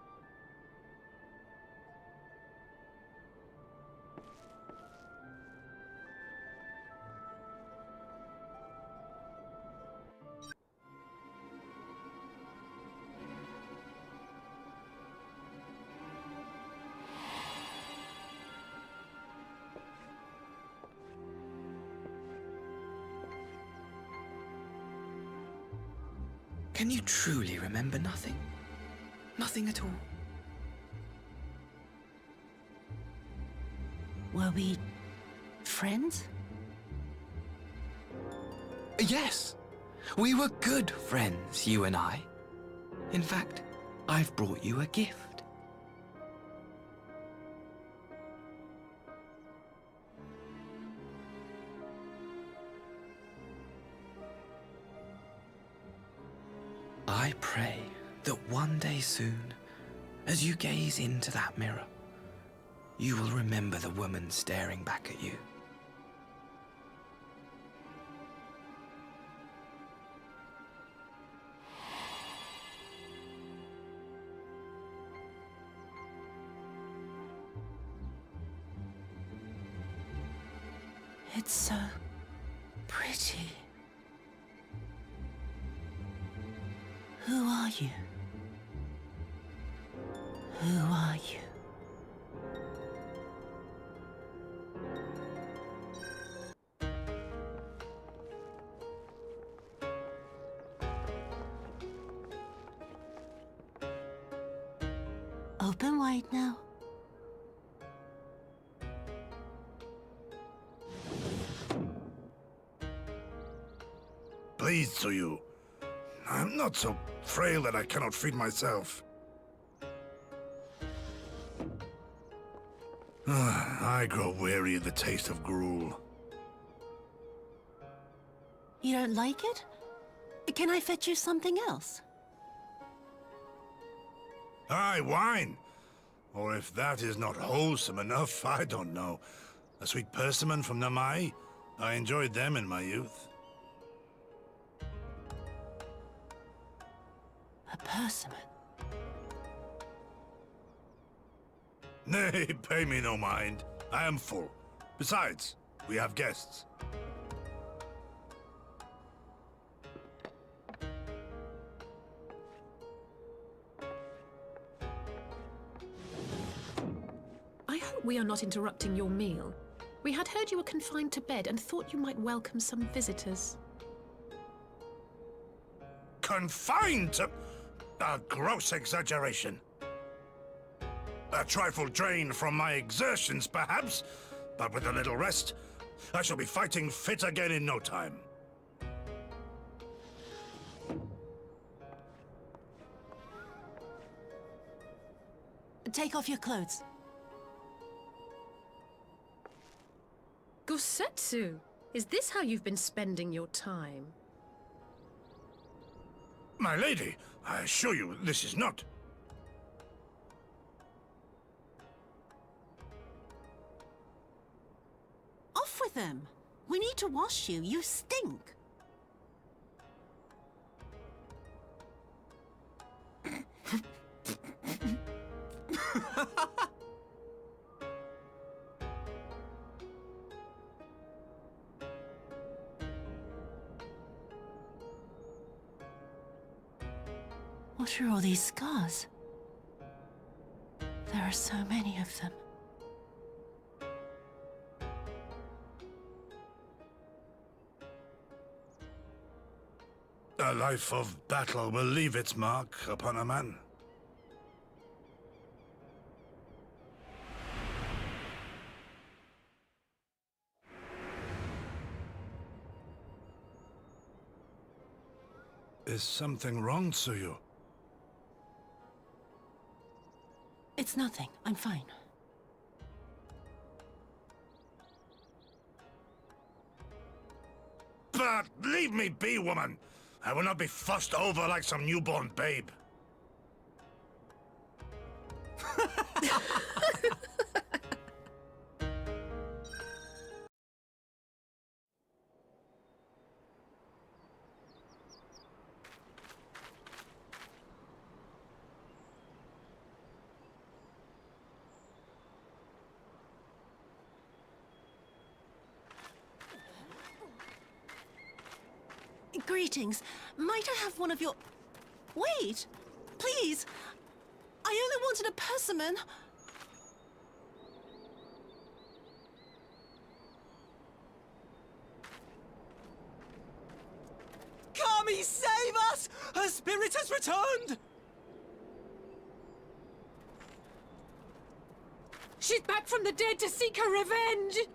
Can you truly remember nothing? Nothing at all? Were we friends? Yes! We were good friends, you and I. In fact, I've brought you a gift. I pray that one day soon, as you gaze into that mirror, you will remember the woman staring back at you. It's so pretty. Who are you? Who are you? Open wide now. Please, Tsuyu. I'm not so frail that I cannot feed myself. I grow weary of the taste of gruel. You don't like it? Can I fetch you something else? Aye, wine! Or if that is not wholesome enough, I don't know. A sweet persimmon from Namai? I enjoyed them in my youth. A persimmon. Nay, pay me no mind. I am full. Besides, we have guests. I hope we are not interrupting your meal. We had heard you were confined to bed and thought you might welcome some visitors. Confined to... a gross exaggeration. A trifle drained from my exertions, perhaps, but with a little rest, I shall be fighting fit again in no time. Take off your clothes. Gosetsu, is this how you've been spending your time? My lady, I assure you this is not. Off with them. We need to wash you. You stink. What are all these scars? There are so many of them. A life of battle will leave its mark upon a man. Is something wrong, Tsuyu? It's nothing. I'm fine. But leave me be, woman! I will not be fussed over like some newborn babe. Greetings. Might I have one of your... Wait! Please! I only wanted a persimmon. Kami, save us! Her spirit has returned! She's back from the dead to seek her revenge!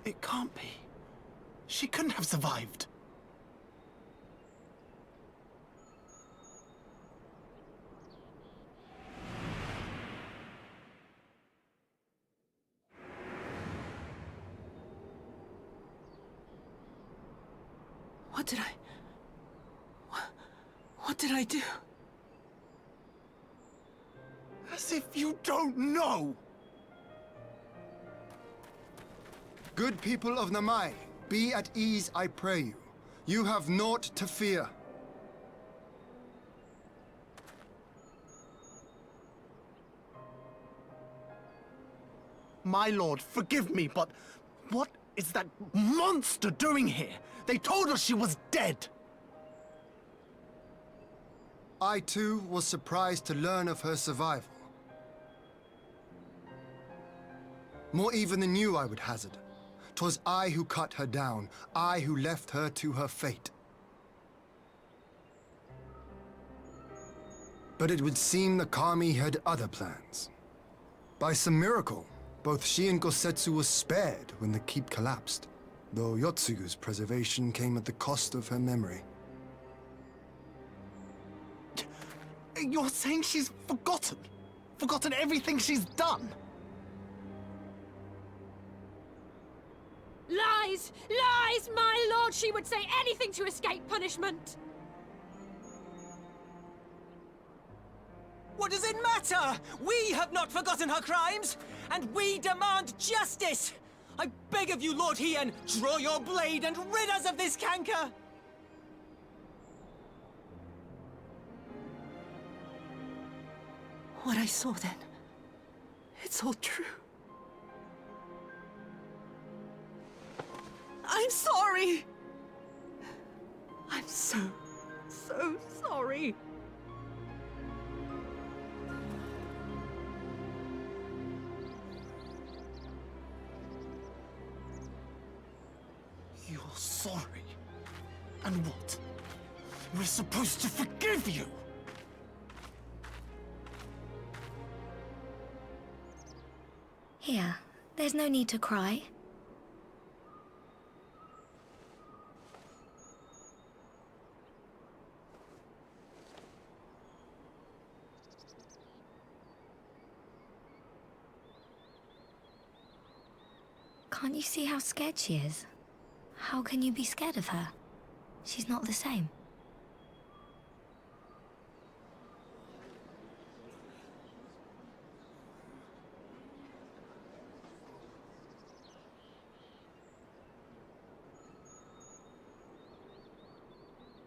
It can't be. She couldn't have survived. What did I... What did I do? As if you don't know! Good people of Namai, be at ease, I pray you. You have naught to fear. My lord, forgive me, but what is that monster doing here? They told us she was dead! I too was surprised to learn of her survival. More even than you, I would hazard. 'Twas I who cut her down, I who left her to her fate. But it would seem the Kami had other plans. By some miracle, both she and Gosetsu were spared when the keep collapsed, though Yotsuyu's preservation came at the cost of her memory. You're saying she's forgotten? Forgotten everything she's done? Lies! Lies! My lord, she would say anything to escape punishment! What does it matter? We have not forgotten her crimes, and we demand justice! I beg of you, Lord Hien, draw your blade and rid us of this canker! What I saw then, it's all true. I'm sorry! I'm so sorry. You're sorry? And what? We're supposed to forgive you? Here, there's no need to cry. Can't you see how scared she is? How can you be scared of her? She's not the same.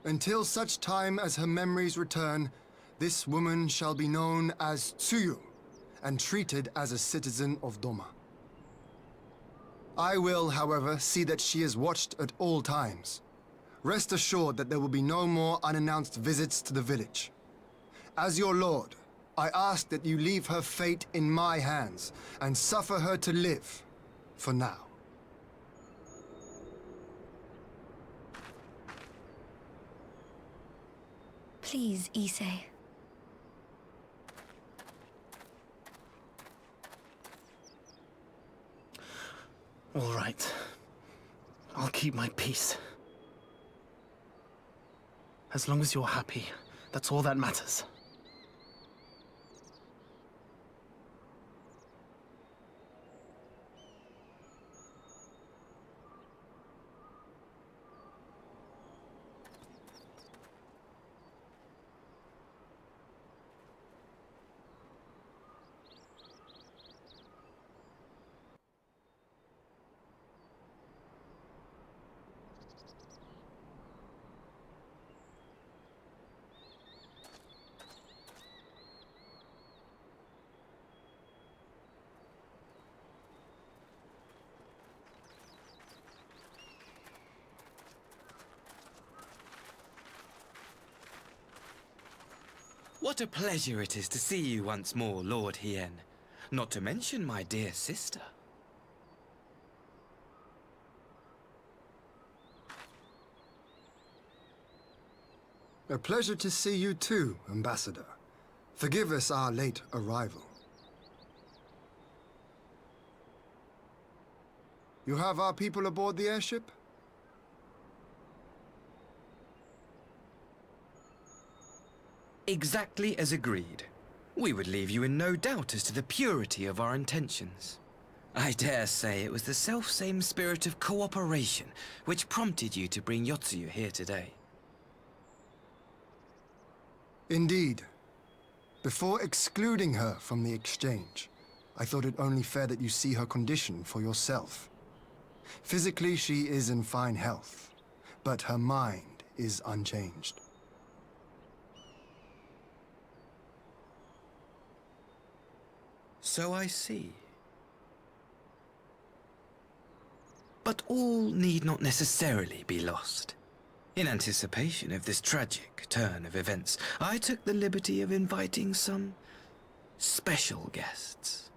Until such time as her memories return, this woman shall be known as Tsuyu, and treated as a citizen of Doma. I will, however, see that she is watched at all times. Rest assured that there will be no more unannounced visits to the village. As your lord, I ask that you leave her fate in my hands, and suffer her to live, for now. Please, Issei. All right. I'll keep my peace. As long as you're happy, that's all that matters. What a pleasure it is to see you once more, Lord Hien. Not to mention my dear sister. A pleasure to see you too, Ambassador. Forgive us our late arrival. You have our people aboard the airship? Exactly as agreed. We would leave you in no doubt as to the purity of our intentions. I dare say it was the self-same spirit of cooperation which prompted you to bring Yotsuyu here today. Indeed. Before excluding her from the exchange, I thought it only fair that you see her condition for yourself. Physically, she is in fine health, but her mind is unchanged. So I see. But all need not necessarily be lost. In anticipation of this tragic turn of events, I took the liberty of inviting some special guests.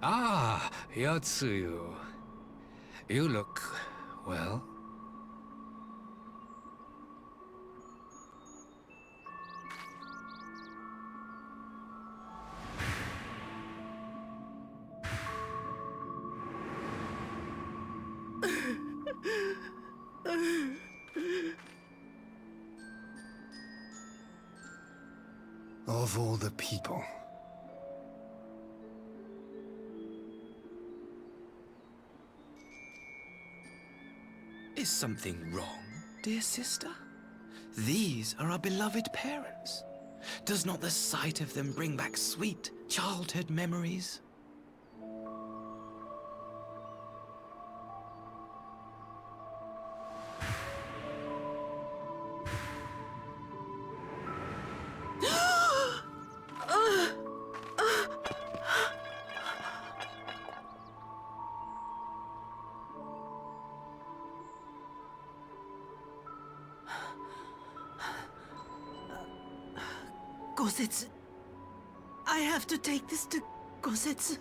Ah, Yotsuyu. You look, well. Of all the people. Is something wrong, dear sister? These are our beloved parents. Does not the sight of them bring back sweet childhood memories? Gosetsu. I have to take this to Gosetsu.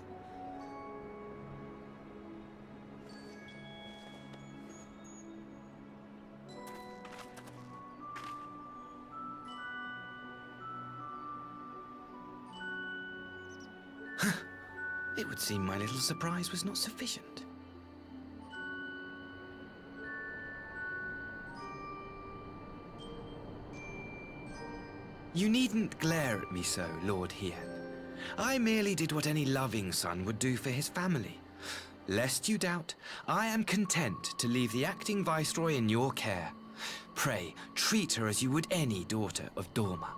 It would seem my little surprise was not sufficient. You needn't glare at me so, Lord Hien. I merely did what any loving son would do for his family. Lest you doubt, I am content to leave the acting viceroy in your care. Pray, treat her as you would any daughter of Dorma.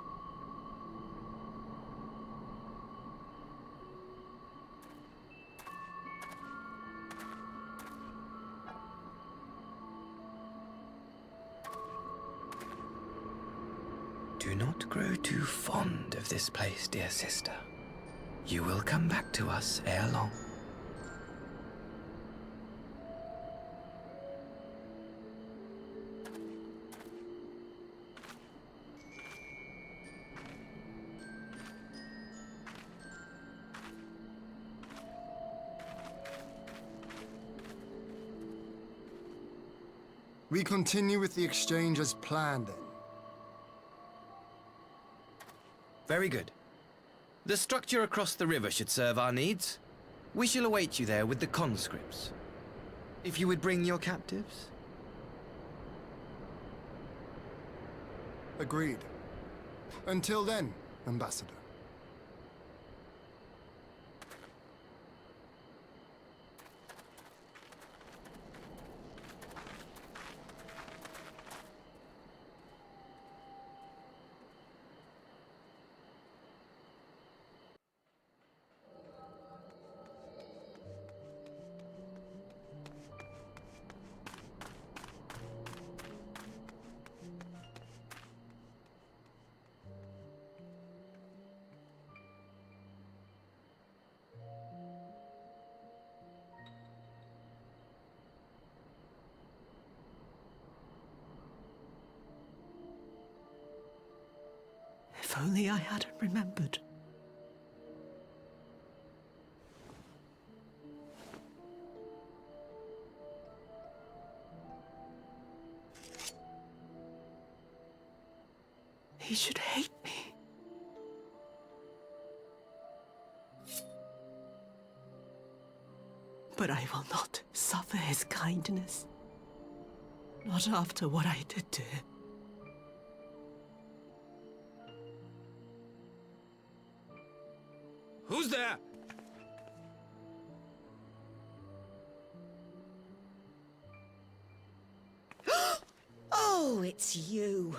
Do not grow too fond of this place, dear sister. You will come back to us ere long. We continue with the exchange as planned, then. Very good. The structure across the river should serve our needs. We shall await you there with the conscripts. If you would bring your captives. Agreed. Until then, Ambassador. If only I hadn't remembered. He should hate me. But I will not suffer his kindness. Not after what I did to him. Who's there? Oh, it's you.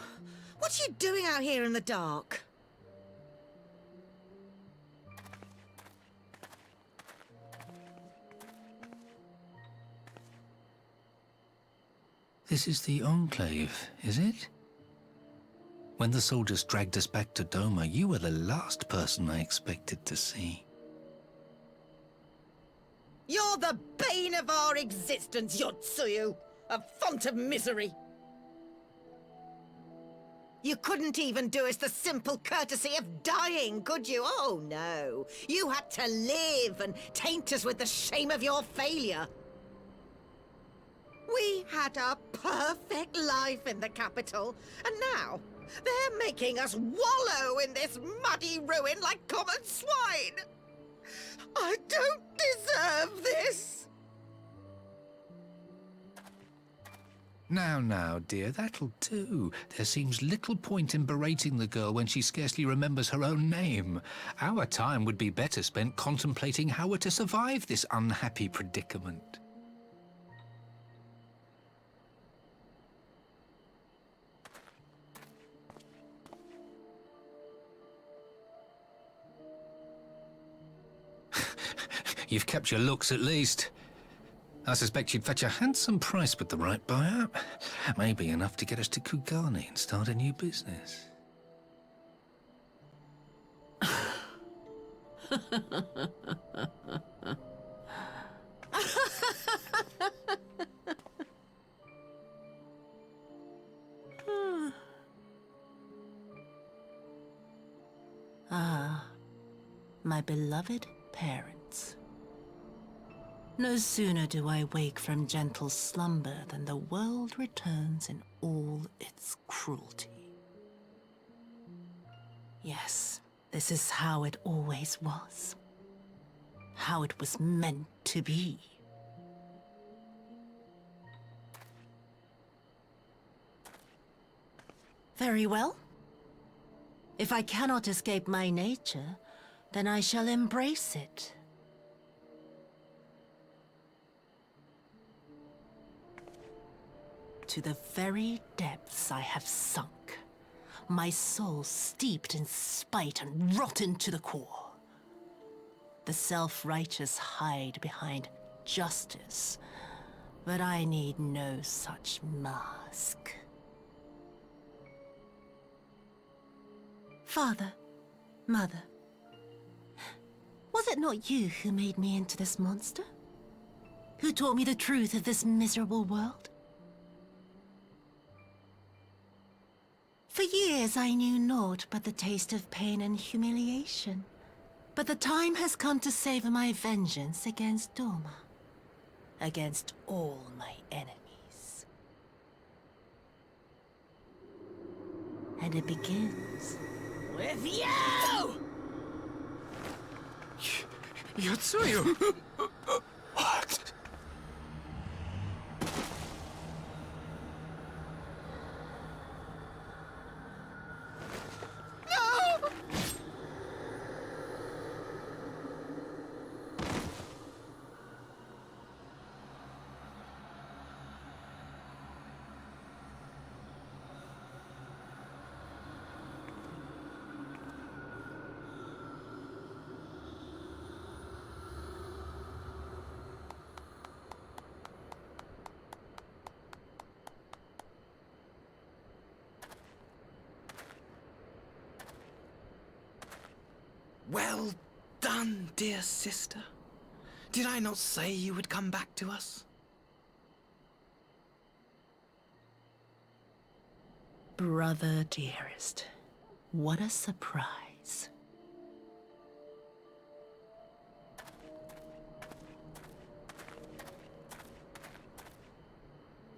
What are you doing out here in the dark? This is the Enclave, is it? When the soldiers dragged us back to Doma, you were the last person I expected to see. You're the bane of our existence, Yotsuyu! A font of misery! You couldn't even do us the simple courtesy of dying, could you? Oh, no. You had to live and taint us with the shame of your failure. We had a perfect life in the capital, and now they're making us wallow in this muddy ruin like common swine. I don't deserve this. Now, dear, that'll do. There seems little point in berating the girl when she scarcely remembers her own name. Our time would be better spent contemplating how we're to survive this unhappy predicament. You've kept your looks, at least. I suspect you'd fetch a handsome price with the right buyer. Maybe enough to get us to Kugani and start a new business. Ah, my beloved parents. No sooner do I wake from gentle slumber than the world returns in all its cruelty. Yes, this is how it always was. How it was meant to be. Very well. If I cannot escape my nature, then I shall embrace it. To the very depths I have sunk, my soul steeped in spite and rotten to the core. The self-righteous hide behind justice, but I need no such mask. Father, Mother, was it not you who made me into this monster? Who taught me the truth of this miserable world? For years I knew naught but the taste of pain and humiliation. But the time has come to savor my vengeance against Doma. Against all my enemies. And it begins... with you! Yotsuyu! What? Well done, dear sister. Did I not say you would come back to us? Brother dearest, what a surprise.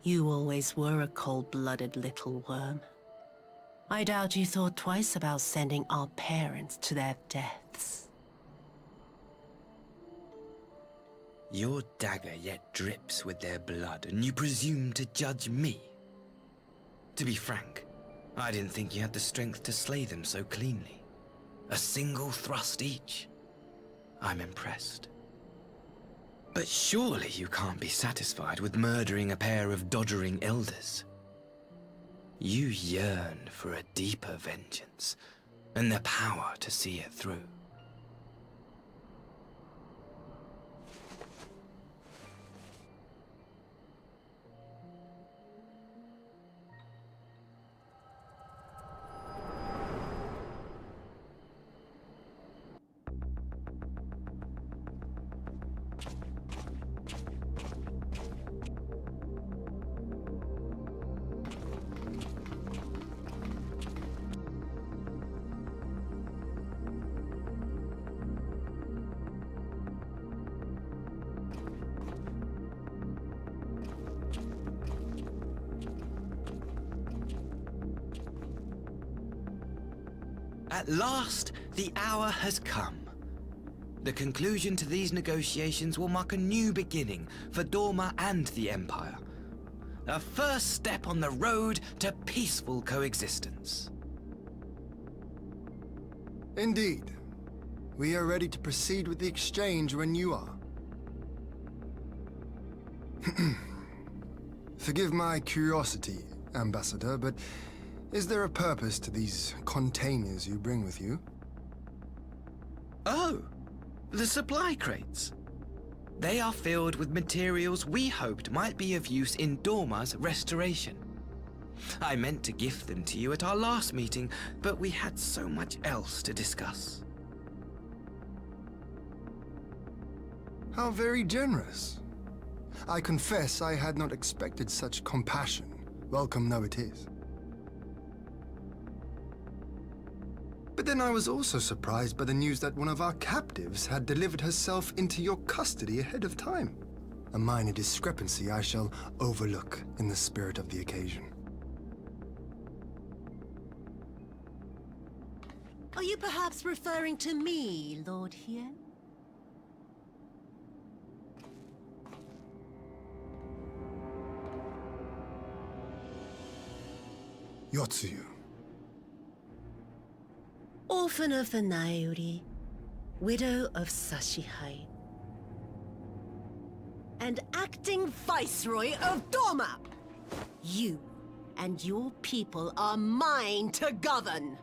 You always were a cold-blooded little worm. I doubt you thought twice about sending our parents to their deaths. Your dagger yet drips with their blood, and you presume to judge me? To be frank, I didn't think you had the strength to slay them so cleanly. A single thrust each. I'm impressed. But surely you can't be satisfied with murdering a pair of doddering elders. You yearn for a deeper vengeance, and the power to see it through. At last, the hour has come. The conclusion to these negotiations will mark a new beginning for Dorma and the Empire. A first step on the road to peaceful coexistence. Indeed. We are ready to proceed with the exchange when you are. Forgive my curiosity, Ambassador, but is there a purpose to these containers you bring with you? Oh, the supply crates. They are filled with materials we hoped might be of use in Dorma's restoration. I meant to gift them to you at our last meeting, but we had so much else to discuss. How very generous. I confess I had not expected such compassion. Welcome though it is. But then I was also surprised by the news that one of our captives had delivered herself into your custody ahead of time. A minor discrepancy I shall overlook in the spirit of the occasion. Are you perhaps referring to me, Lord Hien? Yotsuyu. Orphan of the Nairi, widow of Sashihai, and acting Viceroy of Dorma. You and your people are mine to govern,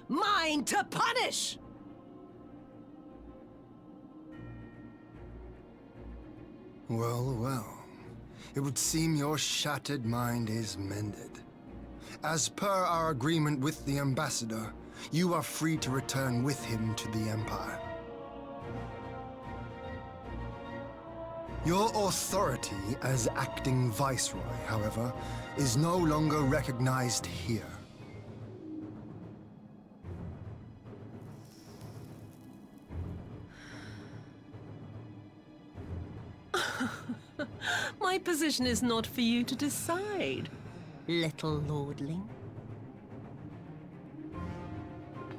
mine to punish! Well, well. It would seem your shattered mind is mended. As per our agreement with the Ambassador, you are free to return with him to the Empire. Your authority as acting Viceroy, however, is no longer recognized here. My position is not for you to decide, little lordling.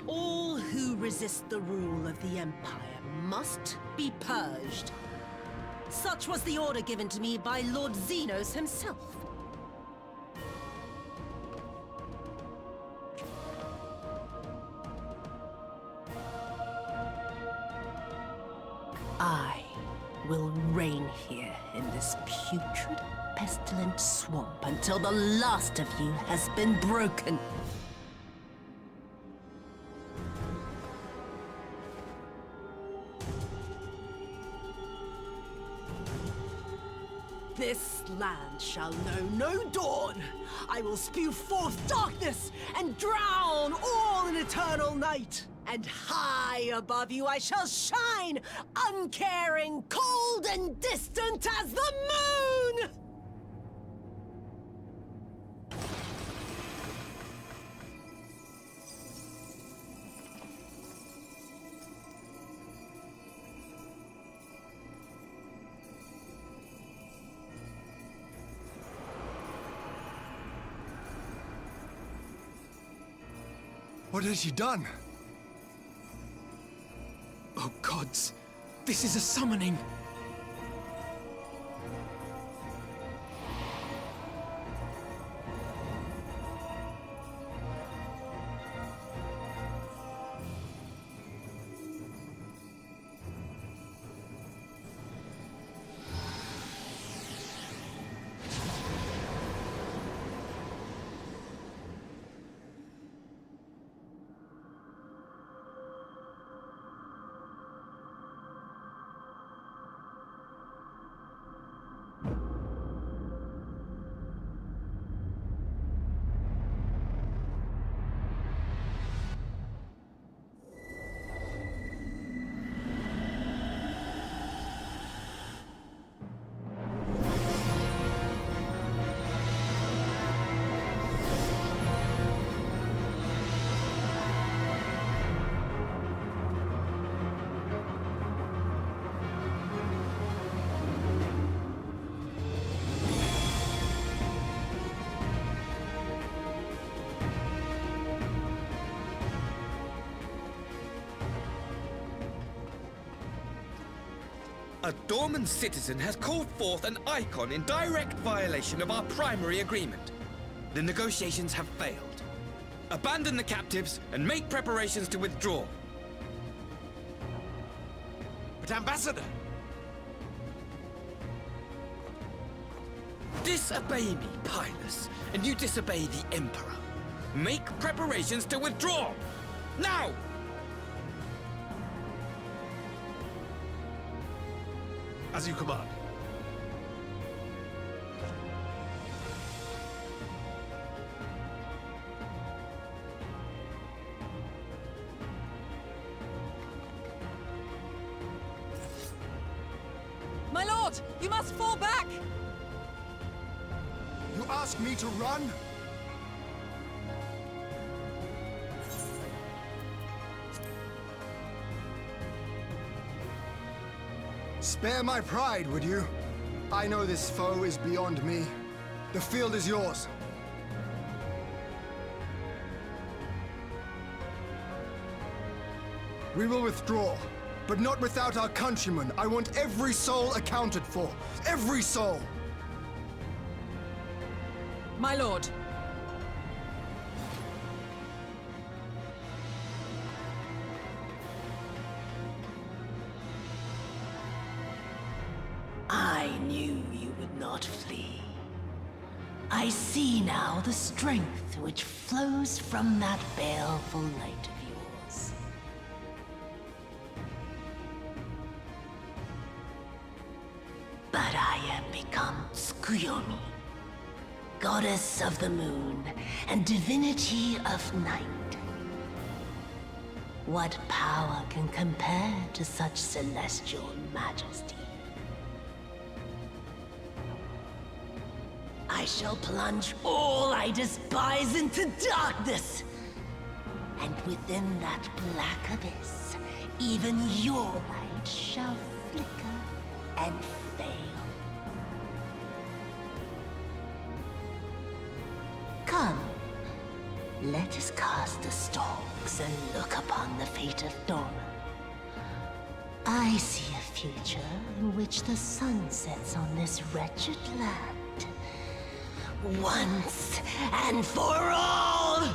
All who resist the rule of the Empire must be purged. Such was the order given to me by Lord Xenos himself. I will reign here in this putrid, pestilent swamp until the last of you has been broken. This land shall know no dawn. I will spew forth darkness and drown all in eternal night. And high above you I shall shine, uncaring, cold and distant as the moon! What has she done? Oh gods, this is a summoning! A Dorman citizen has called forth an icon in direct violation of our primary agreement. The negotiations have failed. Abandon the captives and make preparations to withdraw. But Ambassador! Disobey me, Pilus, and you disobey the Emperor. Make preparations to withdraw! Now! As you command. My lord, you must fall back! You ask me to run? Spare my pride, would you? I know this foe is beyond me. The field is yours. We will withdraw, but not without our countrymen. I want every soul accounted for. Every soul! My lord. I knew you would not flee. I see now the strength which flows from that baleful light of yours. But I am become Tsukuyomi, goddess of the moon and divinity of night. What power can compare to such celestial majesty? I shall plunge all I despise into darkness. And within that black abyss, even your light shall flicker and fail. Come, let us cast the stalks and look upon the fate of Dorman. I see a future in which the sun sets on this wretched land. Once and for all!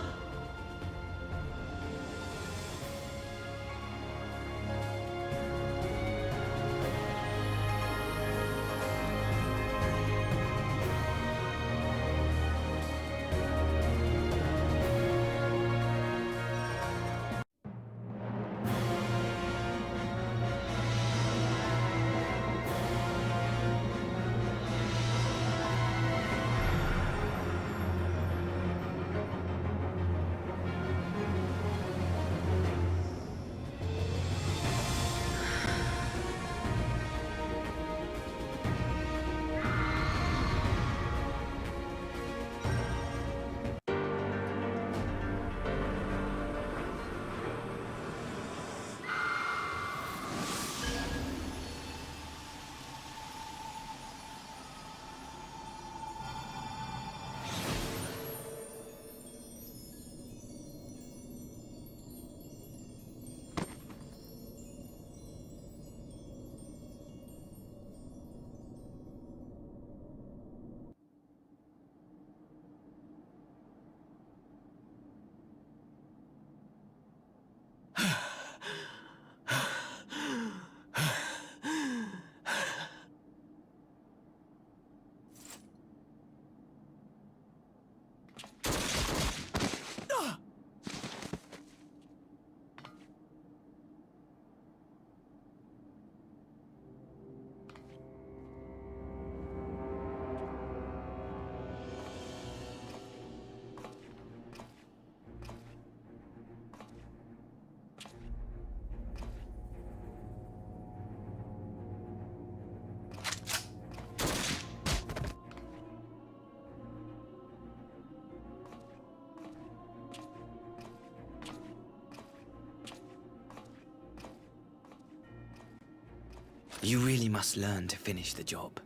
You really must learn to finish the job.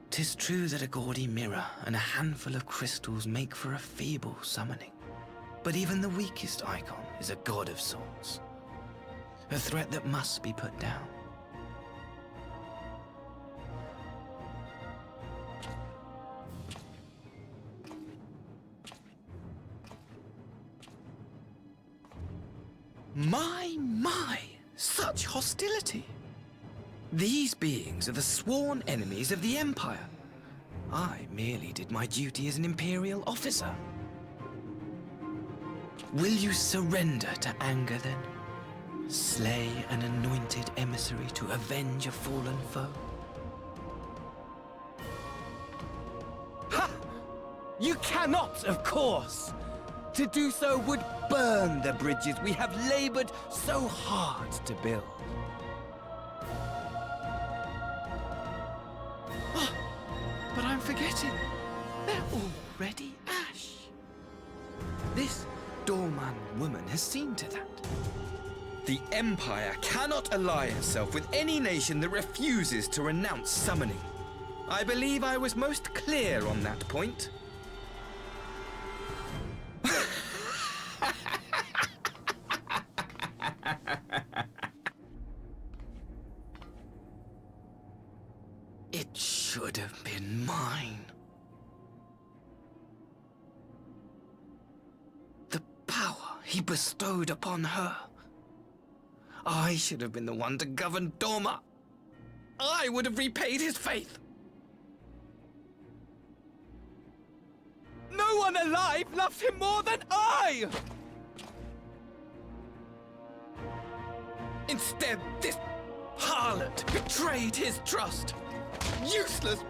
'Tis true that a gaudy mirror and a handful of crystals make for a feeble summoning. But even the weakest icon is a god of sorts. A threat that must be put down. My! Such hostility! These beings are the sworn enemies of the Empire. I merely did my duty as an Imperial officer. Will you surrender to anger, then? Slay an anointed emissary to avenge a fallen foe? Ha! You cannot, of course! To do so would burn the bridges we have labored so hard to build. Oh, but I'm forgetting. They're already ash. This Dorman woman has seen to that. The Empire cannot ally itself with any nation that refuses to renounce summoning. I believe I was most clear on that point. It should have been mine. The power he bestowed upon her. I should have been the one to govern Doma. I would have repaid his faith. No one alive loves him more than I! Instead, this harlot betrayed his trust. Useless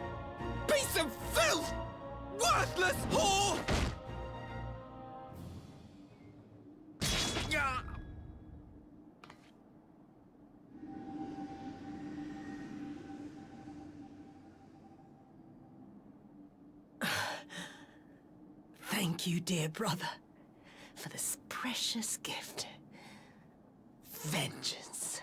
piece of filth! Worthless whore! Thank you, dear brother, for this precious gift. Vengeance.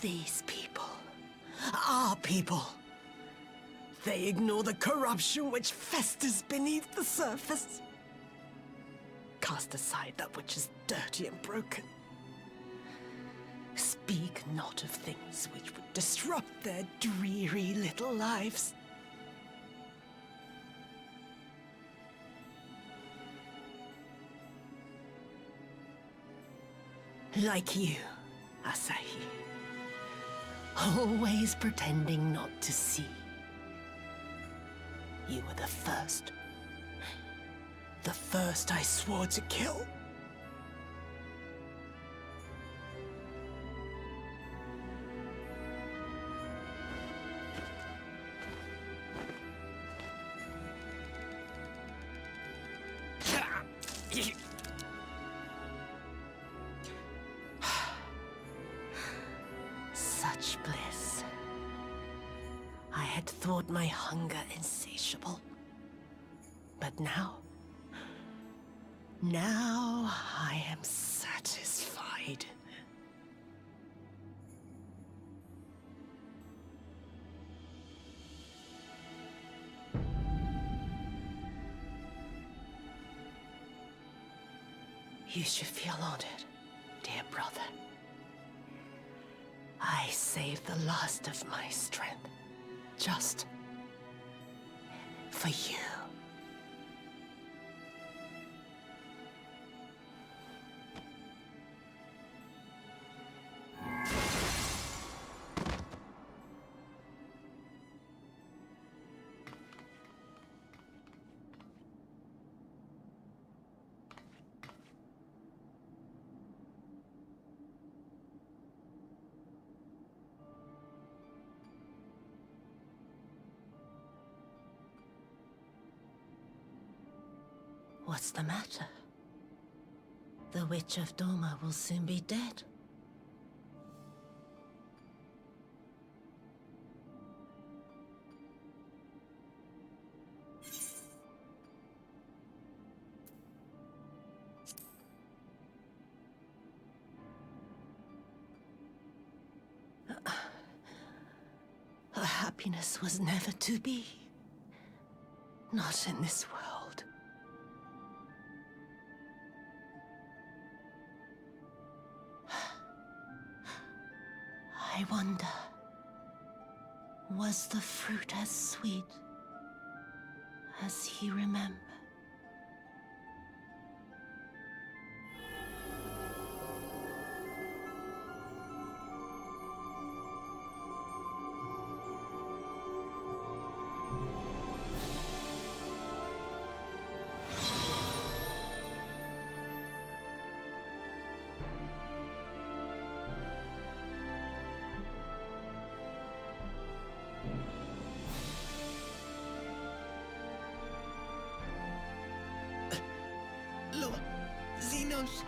These people, our people, they ignore the corruption which festers beneath the surface. Cast aside that which is dirty and broken. Speak not of things which would disrupt their dreary little lives. Like you, Asahi. Always pretending not to see. You were the first. The first I swore to kill. Such bliss. I had thought my hunger insatiable. But now I am satisfied. You should feel honored, dear brother. I saved the last of my strength, just for you. What's the matter? The Witch of Doma will soon be dead. happiness was never to be. Not in this world. I wonder, was the fruit as sweet as he remembered? Lord Xenos.